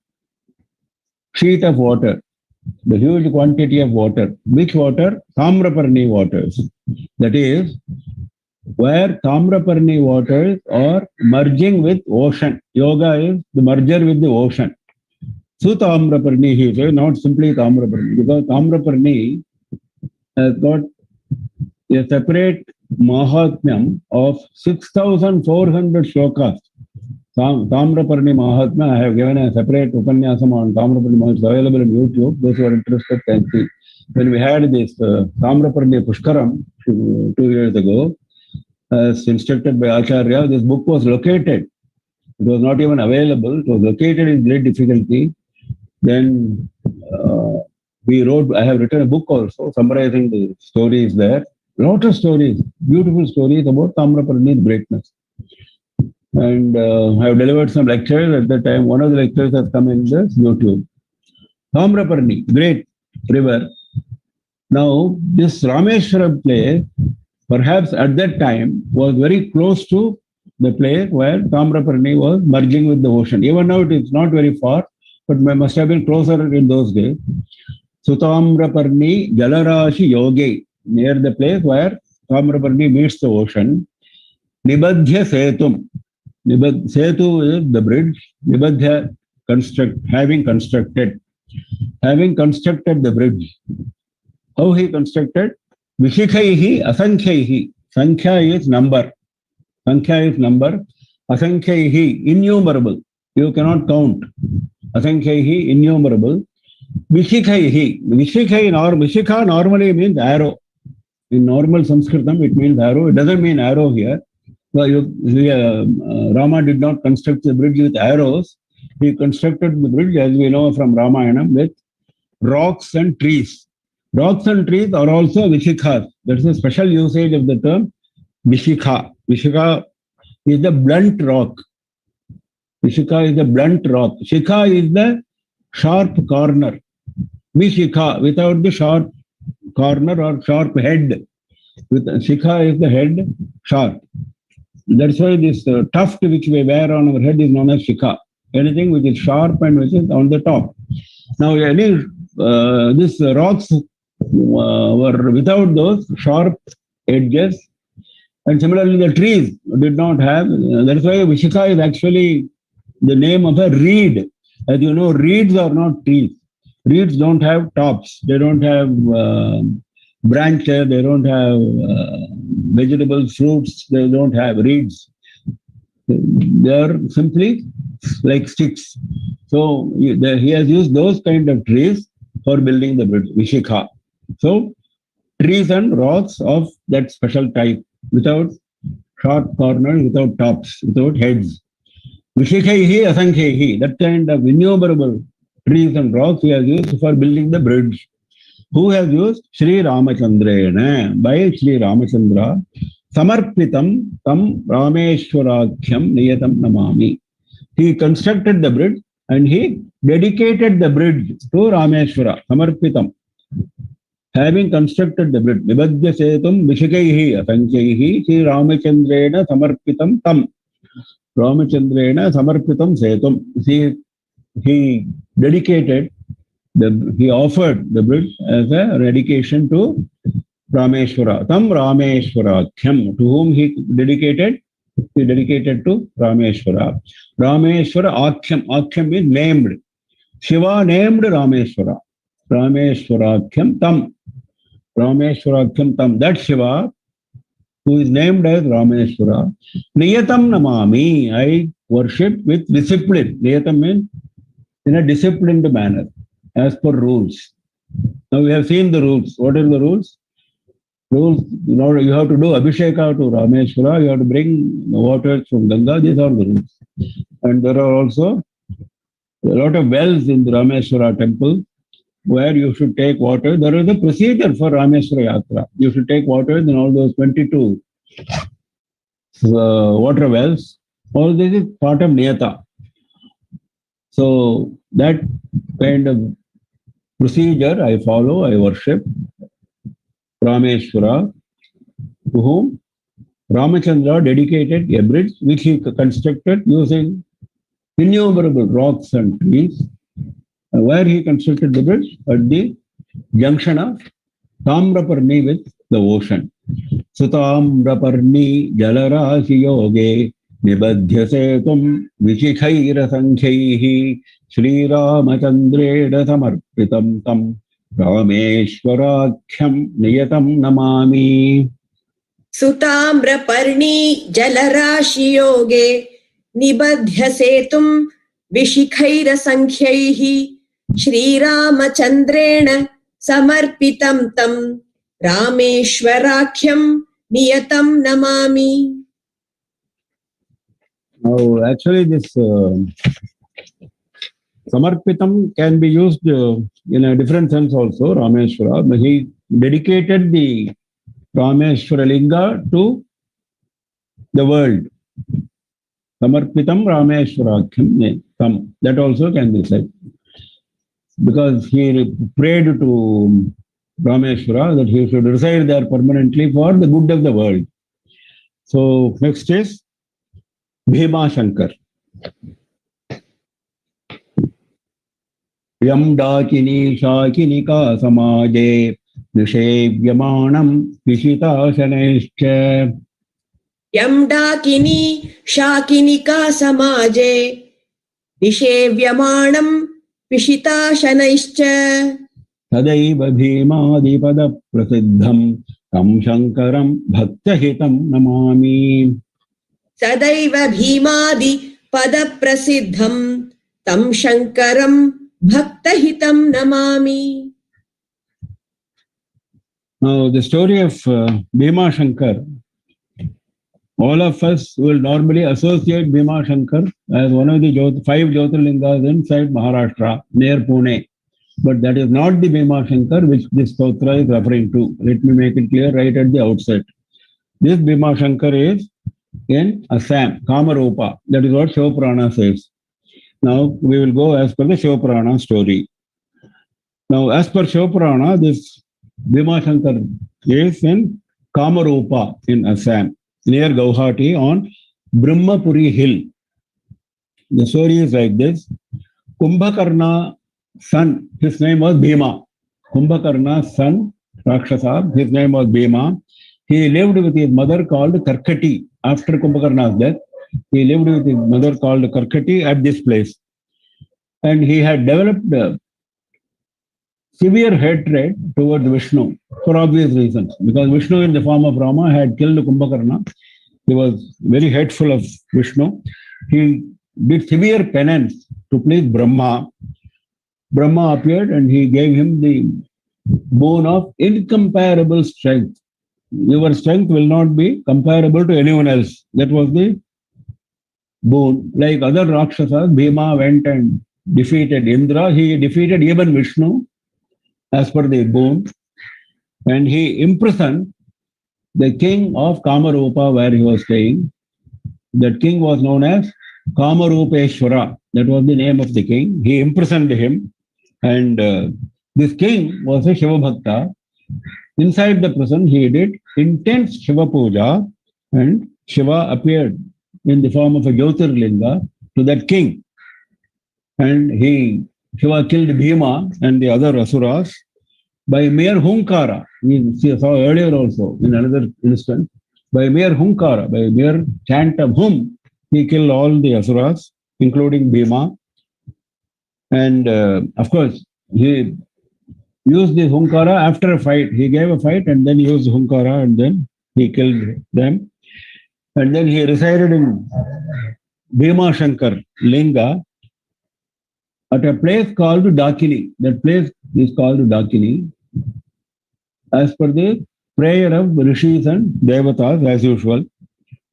sheet of water, the huge quantity of water. Which water? Tamraparni waters. That is, where Tamraparni waters are merging with ocean. Yoga is the merger with the ocean. So Tamraparni, he says, not simply Tamraparni, because Tamraparni has got a separate Mahatmyam of 6,400 shlokas. Tamraparni Mahatmya, I have given a separate Upanyasam on Tamraparni Mahatmya. It's available on YouTube. Those who are interested can see. When we had this Tamraparni Pushkaram 2 years ago, as instructed by Acharya, this book was located. It was not even available. It was located in great difficulty. Then we wrote, I have written a book also summarizing the stories there. Lot of stories, beautiful stories about Tamraparni's greatness. And I have delivered some lectures at that time. One of the lectures has come in this YouTube. Tamraparni, great river. Now, this Rameshwaram place, perhaps at that time, was very close to the place where Tamraparni was merging with the ocean. Even now, it is not very far, but must have been closer in those days. Sutamraparni Jalarashi Yoge, near the place where Tamraparni meets the ocean. Nibadhya Setum. Setu is the bridge. Nibadhya, having constructed. Having constructed the bridge. How he constructed? Vishikhaihi asankhaihi. Sankhya is number. Sankhya is number. Asankhaihi, innumerable. You cannot count. Asankhaihi, innumerable. Vishikhaihi. Vishikha normally means arrow. In normal Sanskritam, it means arrow. It doesn't mean arrow here. So Rama did not construct the bridge with arrows. He constructed the bridge, as we know from Ramayana, with rocks and trees. Rocks and trees are also Vishikhas. That's a special usage of the term Vishikha. Vishikha is the blunt rock. Vishikha is the blunt rock. Shikha is the sharp corner. Vishikha, without the sharp corner or sharp head. Shikha is the head, sharp. That's why this tuft which we wear on our head is known as shikha. Anything which is sharp and which is on the top. Now, these rocks were without those sharp edges, and similarly the trees did not have. That's why Vishikha is actually the name of a reed. As you know, reeds are not trees. Reeds don't have tops. They don't have branches. They don't have vegetables, fruits. They don't have reeds. They are simply like sticks. So he has used those kind of trees for building the bridge, Vishikha. So trees and rocks of that special type, without sharp corners, without tops, without heads. Vishikhaihi, asankhaihi, that kind of innumerable trees and rocks he has used for building the bridge. Who has used? Sri Ramachandrena, by Sri Ramachandra. Samarpitam tam Rameshwarakhyam niyatam namami. He constructed the bridge and he dedicated the bridge to Rameshwara. Samarpitam. Having constructed the bridge, Nibadhya Setum Vishikaihi Asankhaihi Sri Ramachandrena Samarpitam tam. Ramachandrena Samarpitam Setum. He dedicated, he offered the bridge as a dedication to Rameshwara. Tam Rameshwarakhyam. To whom he dedicated? He dedicated to Rameshwara. Rameshwara Akhyam. Akhyam is named. Shiva named Rameshwara. Rameshwarakhyam Tam. Rameshwarakhyam Tam. That Shiva, who is named as Rameshwara. Niyatam Namami. I worship with discipline. Niyatam means in a disciplined manner, as per rules. Now we have seen the rules. What are the rules? Rules, you have to do Abhisheka to Rameshwara, you have to bring water from Ganga. These are the rules. And there are also a lot of wells in the Rameshwara temple where you should take water. There is a procedure for Rameshwara Yatra. You should take water in all those 22 water wells. All this is part of Niyata. So that kind of procedure I follow, I worship Rameshwara. to whom Ramachandra dedicated a bridge which he constructed using innumerable rocks and trees. Where he constructed the bridge? At the junction of Tamraparni with the ocean. Sutamraparni Jalarashi Yoge Nibadhyasetum Vishikhaira Sankhaihi Sri Ramachandreda Samarpitam Tam Rameshwarakhyam Niyatam Namami. सुताम्रपर्णी जलराशियोगे निबध्य सेतुं विशिखैरसङ्ख्यैः श्रीरामचन्द्रेण समर्पितं तं रामेश्वराख्यं नियतं Namami. Now, actually, this Samarpitam can be used in a different sense also, Rameshwara. He dedicated the Rameshwara Linga to the world. Samarpitam Rameshwarakham. That also can be said. Because he prayed to Rameshwara that he should reside there permanently for the good of the world. So, next is Bhima Shankar. Yam Dakini Shakinika Samaje Nishevyamanam Vishita यं डाकिनी शाकिनिका समाजे निषेव्यमाणं पिशिताशनैश्च तदैव भीमादिपद प्रसिद्धं तं शंकरं भक्तहितं नमामि. सदैव भीमादि पद प्रसिद्धं तं शंकरं भक्तहितं Namami. Now, the story of Bhima Shankar, all of us will normally associate Bhima Shankar as one of the 5 Jyotirlingas inside Maharashtra, near Pune. But that is not the Bhima Shankar which this stotra is referring to. Let me make it clear right at the outset. This Bhima Shankar is in Assam, Kamarupa. That is what Shiva Purana says. Now, we will go as per the Shiva Purana story. Now, as per Shiva Purana, this Bhima Shankar is in Kamarupa in Assam, near Guwahati on Brahmapuri hill. The story is like this. Kumbhakarna's son, his name was Bhima. Kumbhakarna's son, Rakshasa, his name was Bhima. He lived with his mother called Karkati. After Kumbhakarna's death, he lived with his mother called Karkati at this place. And he had developed severe hatred towards Vishnu for obvious reasons. Because Vishnu in the form of Rama had killed Kumbhakarna. He was very hateful of Vishnu. He did severe penance to please Brahma. Brahma appeared and he gave him the boon of incomparable strength. Your strength will not be comparable to anyone else. That was the boon. Like other Rakshasas, Bhima went and defeated Indra. He defeated even Vishnu as per the boon. And he imprisoned the king of Kamarupa where he was staying. That king was known as Kamarupeshwara. That was the name of the king. He imprisoned him. And this king was a Shiva Bhakta. Inside the prison, he did intense Shiva Puja, and Shiva appeared in the form of a Jyotirlinga to that king. And Shiva killed Bhima and the other Asuras by mere Hunkara. We saw earlier also in another instance. By mere Hunkara, by mere chant of Hum, he killed all the Asuras, including Bhima. And of course, he used the Hunkara after a fight. He gave a fight and then used Hunkara and then he killed them. And then he resided in Bhima Shankar Linga at a place called Dakini. That place is called Dakini as per the prayer of Rishis and Devatas as usual.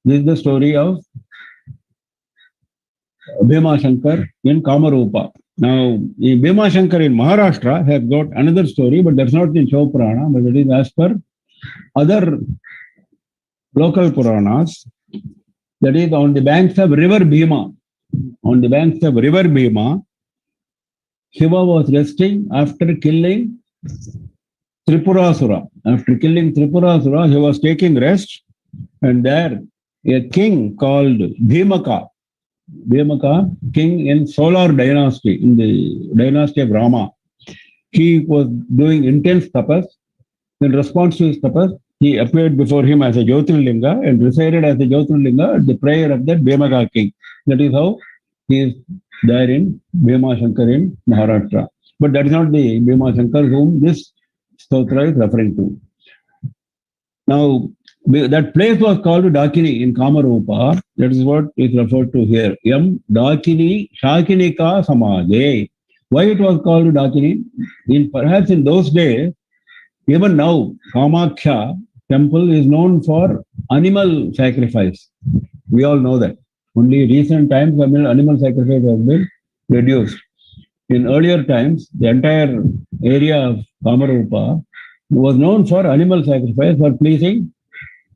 This is the story of Bhima Shankar in Kamarupa. Now, Bhima Shankar in Maharashtra has got another story, but that's not in Shiva Purana, but it is as per other local Puranas. That is on the banks of river Bhima. On the banks of river Bhima, Shiva was resting after killing Tripurasura. After killing Tripurasura, he was taking rest, and there a king called Bhimaka, king in Solar dynasty, in the dynasty of Rama, he was doing intense tapas. In response to his tapas, he appeared before him as a Jyotirlinga and resided as a Jyotirlinga at the prayer of that Bhimaka king. That is how he is there in Bhima Shankar in Maharashtra. But that is not the Bhima Shankar whom this stotra is referring to. Now, that place was called Dakini in Kamarupa. That is what is referred to here. Yam Dakini Shakinika Samaje. Why it was called Dakini? Perhaps in those days, even now, Kamakhya temple is known for animal sacrifice. We all know that. Only recent times, animal sacrifice has been reduced. In earlier times, the entire area of Kamarupa was known for animal sacrifice for pleasing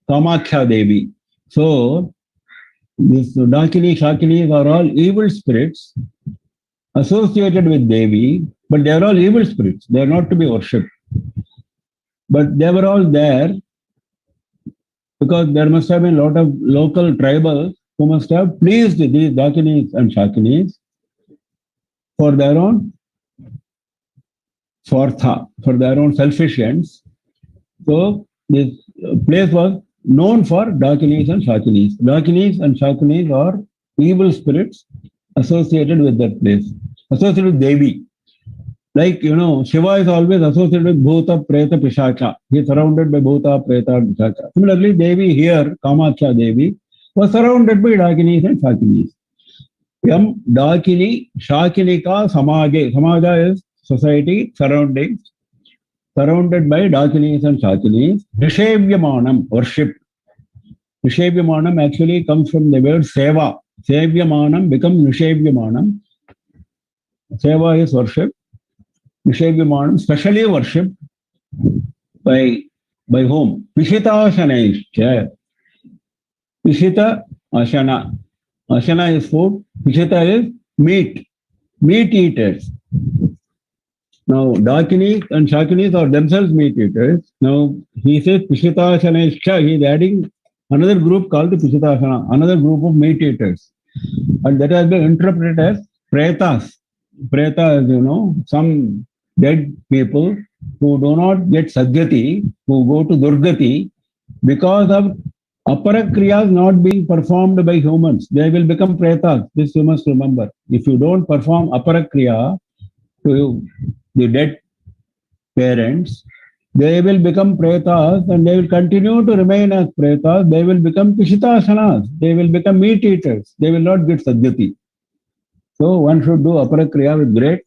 Kamakhya Devi. So, these Dakini, Shakinis are all evil spirits associated with Devi, but they are all evil spirits. They are not to be worshipped. But they were all there because there must have been a lot of local tribals who must have pleased these Dakinis and Shakinis for their own swartha, for their own selfish ends. So this place was known for Dakinis and Shakinis. Dakinis and Shakinis are evil spirits associated with that place, associated with Devi. Like, Shiva is always associated with Bhuta, Preta, Pishacha. He is surrounded by Bhuta, Preta, and Pishacha. Similarly, Devi here, Kamakhya Devi, was surrounded by Dakinis and Shakinis. Yam Dakini Shakinika Samaje. Samaja is society, surroundings, surrounded by Dakinis and Shakinis. Nishevyamanam, worship. Nishevyamanam actually comes from the word Seva. Sevyamanam becomes Nishevyamanam. Seva is worship. Nishevyamanam, specially worshipped by whom? Pishita Ashana. Pishita Ashana. Ashana is food. Pishita is meat. Meat eaters. Now, Dakini and Shakinis are themselves meat eaters. Now, he says Pishita Ashana. He is adding another group called the Pishita Ashana, another group of meat eaters. And that has been interpreted as Pretas. Preta is, some dead people who do not get Sadhyati, who go to Durgati, because of Aparakriyas not being performed by humans. They will become Pretas. This you must remember. If you don't perform Aparakriya to the dead parents, they will become Pretas and they will continue to remain as Pretas. They will become Pishitasanas. They will become meat eaters. They will not get Sadhyati. So one should do Aparakriya with great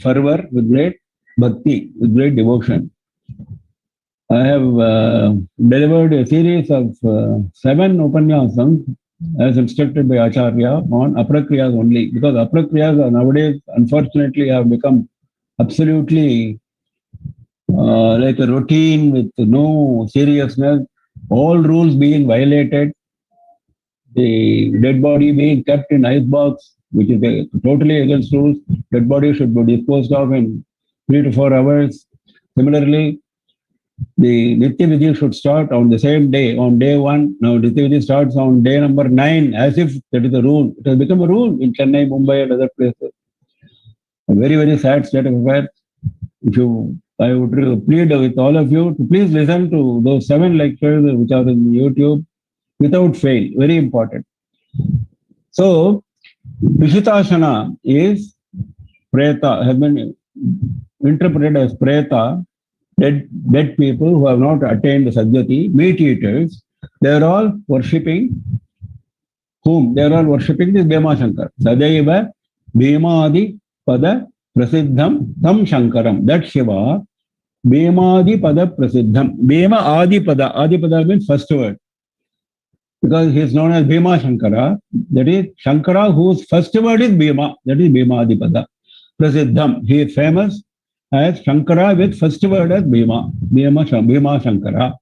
fervor, with great bhakti, with great devotion. I have delivered a series of 7 Upanyasams as instructed by Acharya on Aparakriyas only, because Aparakriyas nowadays unfortunately have become absolutely like a routine with no seriousness, all rules being violated, the dead body being kept in ice box, which is totally against rules. Dead body should be disposed of in 3 to 4 hours. Similarly, the Nitya Vidhi should start on the same day, on day 1. Now, Nitya Vidhi starts on day number 9, as if that is a rule. It has become a rule in Chennai, Mumbai, and other places. A very, very sad state of affairs. I would plead with all of you to please listen to those 7 lectures which are in YouTube without fail. Very important. So, Vishitasana is Preta, has been interpreted as Preta, dead people who have not attained the Sadhyati, meat eaters. They are all worshipping whom? They are all worshipping this Bhima Shankar. Sadaiva Bhimadi Pada Prasiddham Tam Shankaram. That Shiva, Bhimadi Pada Prasiddham. Bhima Adi Pada. Adi Pada means first word. Because he is known as Bhima Shankara, that is Shankara whose first word is Bhima, that is Bhima Adipada. Prasiddham, he is famous as Shankara with first word as Bhima, Bhima Shankara.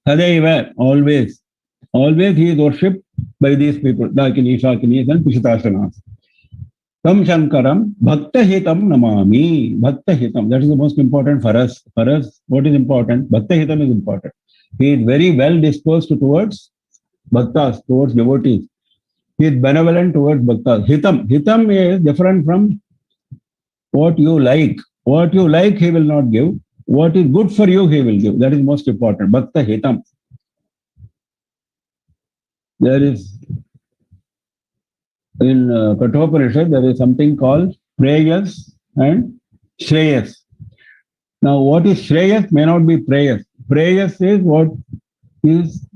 Sadaiva, always he is worshipped by these people, Dakini, Shakinis and Pishitasanas. Tam Shankaram Bhakta Hitam Namami. Bhakta Hitam. That is the most important for us. For us, what is important? Bhakta Hitam is important. He is very well disposed towards bhaktas, towards devotees. He is benevolent towards bhaktas. Hitam. Hitam is different from what you like. What you like, he will not give. What is good for you, he will give. That is most important. Bhakta Hitam. There is, in Kathopanishad, there is something called Prayas and Shreyas. Now, what is Shreyas may not be Prayas. Prayas is what is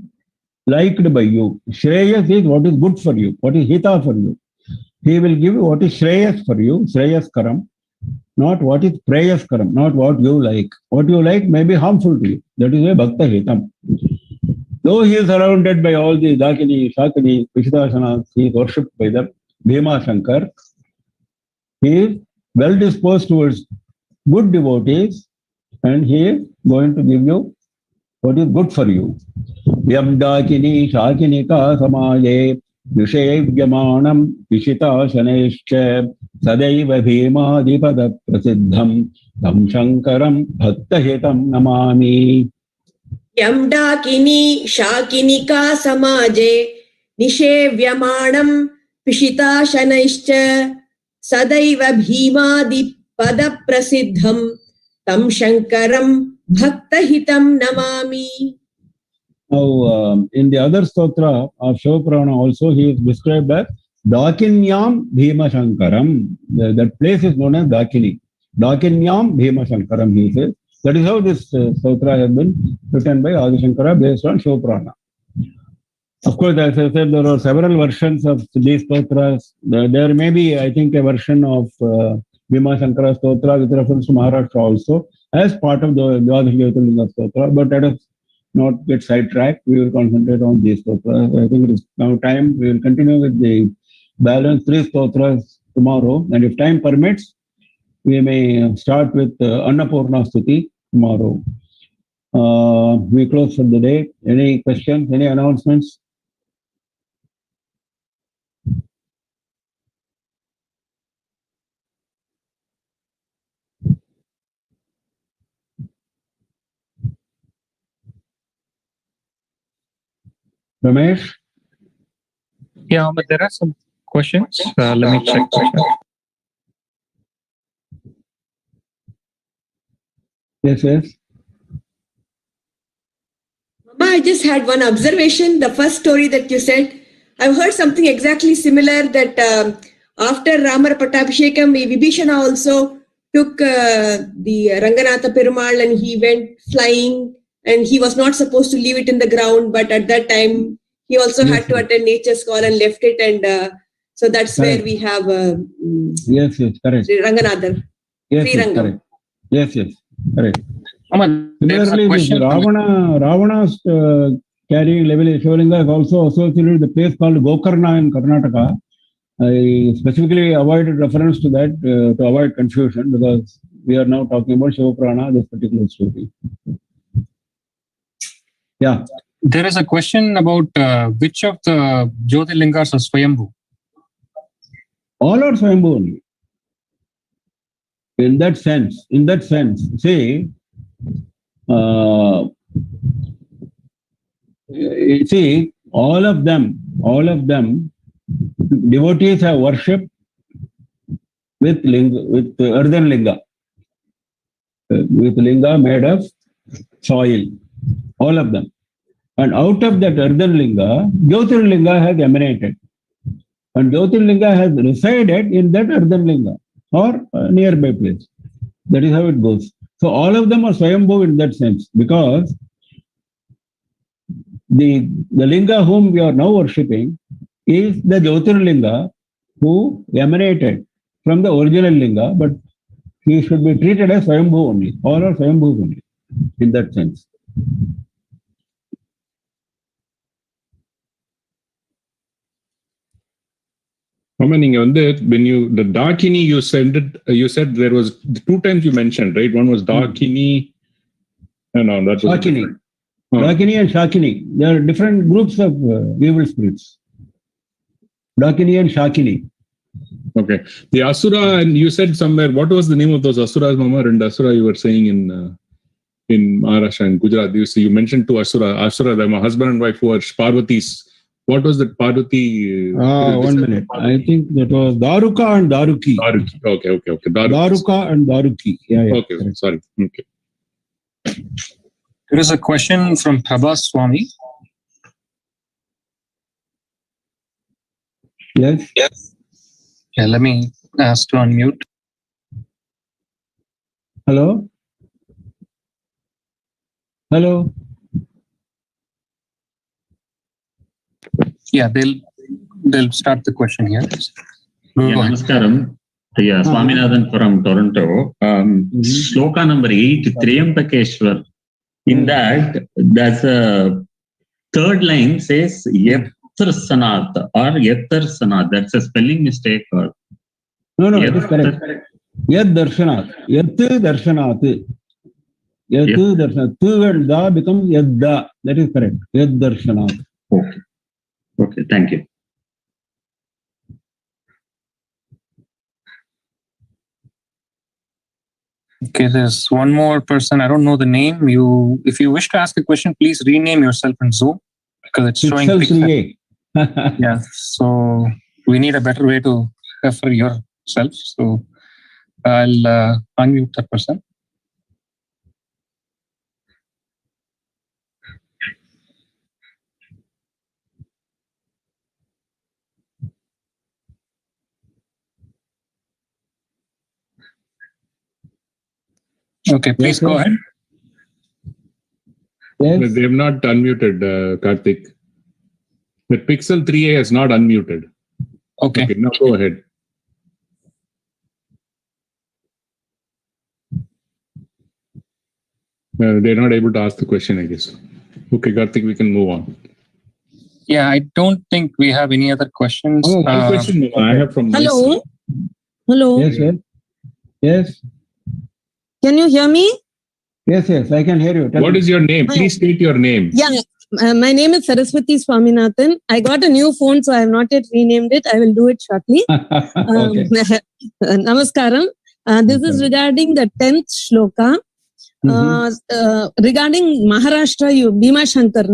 liked by you. Shreyas is what is good for you, what is Hita for you. He will give you what is Shreyas for you, Shreyas Karam, not what is Prayas Karam, not what you like. What you like may be harmful to you. That is a Bhakta Hitam. Though he is surrounded by all the Dakini, Shakini, Pishitasanas, he is worshipped by them, Bhima Shankar, he is well disposed towards good devotees and he is going to give you what is good for you. Yam Dakini, Shakinika, Samaye, Vishayavyamanam, Vishitasaneshcha, Sadaiva Bhima Dipada Prasiddham, Tam Shankaram, Bhakta Hitam Namami. Yam Dakini Shakinika Samaje Nishevyamaणam Pishita Shanaischa Sadaiva Bhimadi Pada Prasiddham Tam Shankaram Bhakta Hitam Namami. Now, in the other stotra of Shivapurana also, he is described as Dakinyam Bhima Shankaram. That place is known as Dakini. Dakinyam Bhima Shankaram, he says. That is how this stotra has been written by Adi Shankara based on Shivapurana. Of course, as I said, there are several versions of these stotras. There may be, I think, a version of Bhima Shankara stotra with reference to Maharashtra also as part of the Dvadash Jyotirlinga stotra, but let us not get sidetracked. We will concentrate on these stotras. I think it is now time. We will continue with the balance 3 stotras tomorrow, and if time permits, we may start with Annapurna Stuti tomorrow. We close for the day. Any questions? Any announcements? Ramesh? Yeah, but there are some questions. Let me check. Yes, yes. Mama, I just had one observation. The first story that you said, I've heard something exactly similar that after Ramar Pattabhishekam, Vibhishana also took the Ranganatha Perumal and he went flying and he was not supposed to leave it in the ground, but at that time he also had to attend nature's call and left it, and so that's where we have yes, correct. Sri Ranganatha. Yes, Sri Rangam. correct. Yes, correct. Similarly, Ravana's carrying level Shivalinga is also associated with the place called Gokarna in Karnataka. I specifically avoided reference to that to avoid confusion because we are now talking about Shivapurana, this particular story. Yeah. There is a question about which of the Jyotirlingas are Swayambhu. All are Swayambhu only. In that sense, see, all of them, devotees have worshipped with earthen linga, with linga made of soil, all of them. And out of that earthen linga, Jyotirlinga has emanated. And Jyotirlinga has resided in that earthen linga or a nearby place. That is how it goes. So all of them are Swayambhu in that sense, because the linga whom we are now worshipping is the Jyotirlinga who emanated from the original linga, but he should be treated as Swayambhu only. All are Swayambhu only in that sense. When you the Dakini, you said there was 2 times you mentioned, right? One was Dakini. No, that was Shakini. Dakini and Shakini. There are different groups of evil spirits. Dakini and Shakini. Okay. The Asura, and you said somewhere, what was the name of those Asuras, Mama? And Asura you were saying in Maharashtra and Gujarat. You mentioned two Asura, my husband and wife who are Parvatis. What was that Parvati? 1 minute. I think that was Daruka and Daruki. Daruki. Okay. Daruka and Daruki. Yeah. Okay, sorry. Okay. There is a question from Prabhas Swami. Yes. Yeah, let me ask to unmute. Hello. Yeah, they'll start the question here. Yeah, Namaskaram. Yeah, Swaminathan from Toronto. Shloka number 8, Triambakeshwar. In that, there's a third line says Yatr Sanat or Yatr Sanat. That's a spelling mistake. Or No, it is correct. Yad Darshanat. Yat Darshanat. Yat Darshanat. Tu and Da becomes Yadda. That is correct. Yad Darshanat. Okay, thank you. Okay, there's one more person. I don't know the name. If you wish to ask a question, please rename yourself in Zoom because it's showing Pixel. Yeah, so we need a better way to refer yourself. So I'll unmute that person. Okay, please go ahead. Yes. They have not unmuted, Karthik. The Pixel 3a is not unmuted. Okay, now go ahead. They're not able to ask the question, I guess. Okay, Karthik, we can move on. Yeah, I don't think we have any other questions. One question I have from Hello. Hello. Yes. Can you hear me? Yes, I can hear you. What is your name? Please state your name. Yeah. My name is Saraswati Swaminathan. I got a new phone, so I have not yet renamed it. I will do it shortly. Okay. Namaskaram. This is regarding the 10th shloka. Regarding Maharashtra, Bhima Shankar,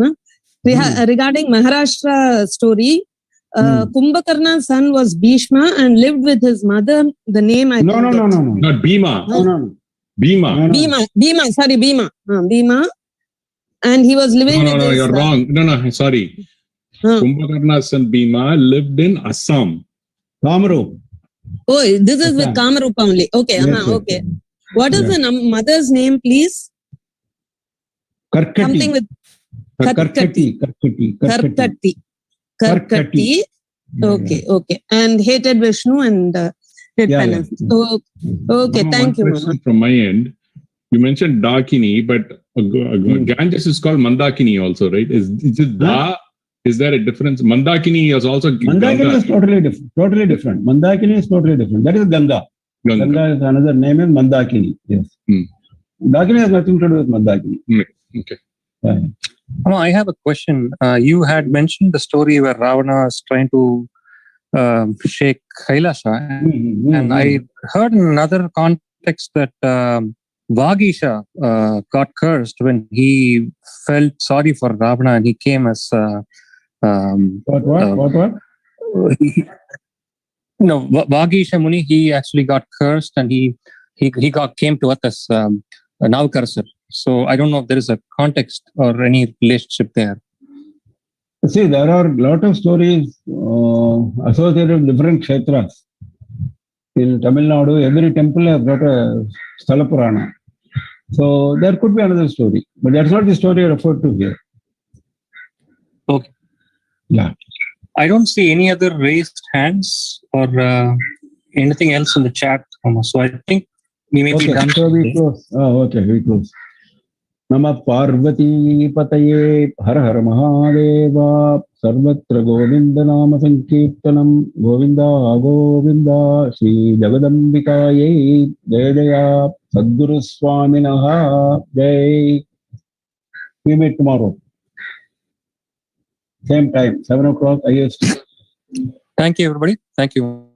regarding Maharashtra story, Kumbhakarna's son was Bhishma and lived with his mother. The name I No. Not Bhima. No. Bhima. Bhima. Sorry, Bhima. Bhima. And he was living with No, his... you're wrong. No, sorry. Kumbhakarna's son Bhima lived in Assam. Kamaru. Oh, this is with Kamarup only. Okay, Yes. okay. What is the mother's name, please? Karkati. Something with Karkati. Karkati. Okay. And hated Vishnu and did penance. Okay, thank you. Question from my end. You mentioned Dakini, but Ganges is called Mandakini also, right? Is it Da? Is there a difference? Mandakini is also Mandakini is totally different. Mandakini is totally different. That is Ganga. Ganga is another name in Mandakini. Yes. Dakini has nothing to do with Mandakini. Okay. I have a question. You had mentioned the story where Ravana is trying to shake Kailasa, and I heard in another context that Vagisha got cursed when he felt sorry for Ravana and he came as What? Vagisha Muni, he actually got cursed and he came to us as Navkarsar. So I don't know if there is a context or any relationship there. See, there are a lot of stories associated with different kshetras. In Tamil Nadu, every temple has got a Sthala Purana. So there could be another story, but that's not the story referred to here. Okay. Yeah. I don't see any other raised hands or anything else in the chat, so I think we may be done. So we close. We close. Namah Parvati Pataye Har Har Mahadeva Sarvatra Govinda Nama Sankirtanam Govinda Shri Jagadambikaye Jaya Sadguru Swaminaha Jai. We meet tomorrow. Same time, 7 o'clock IST. Thank you, everybody. Thank you.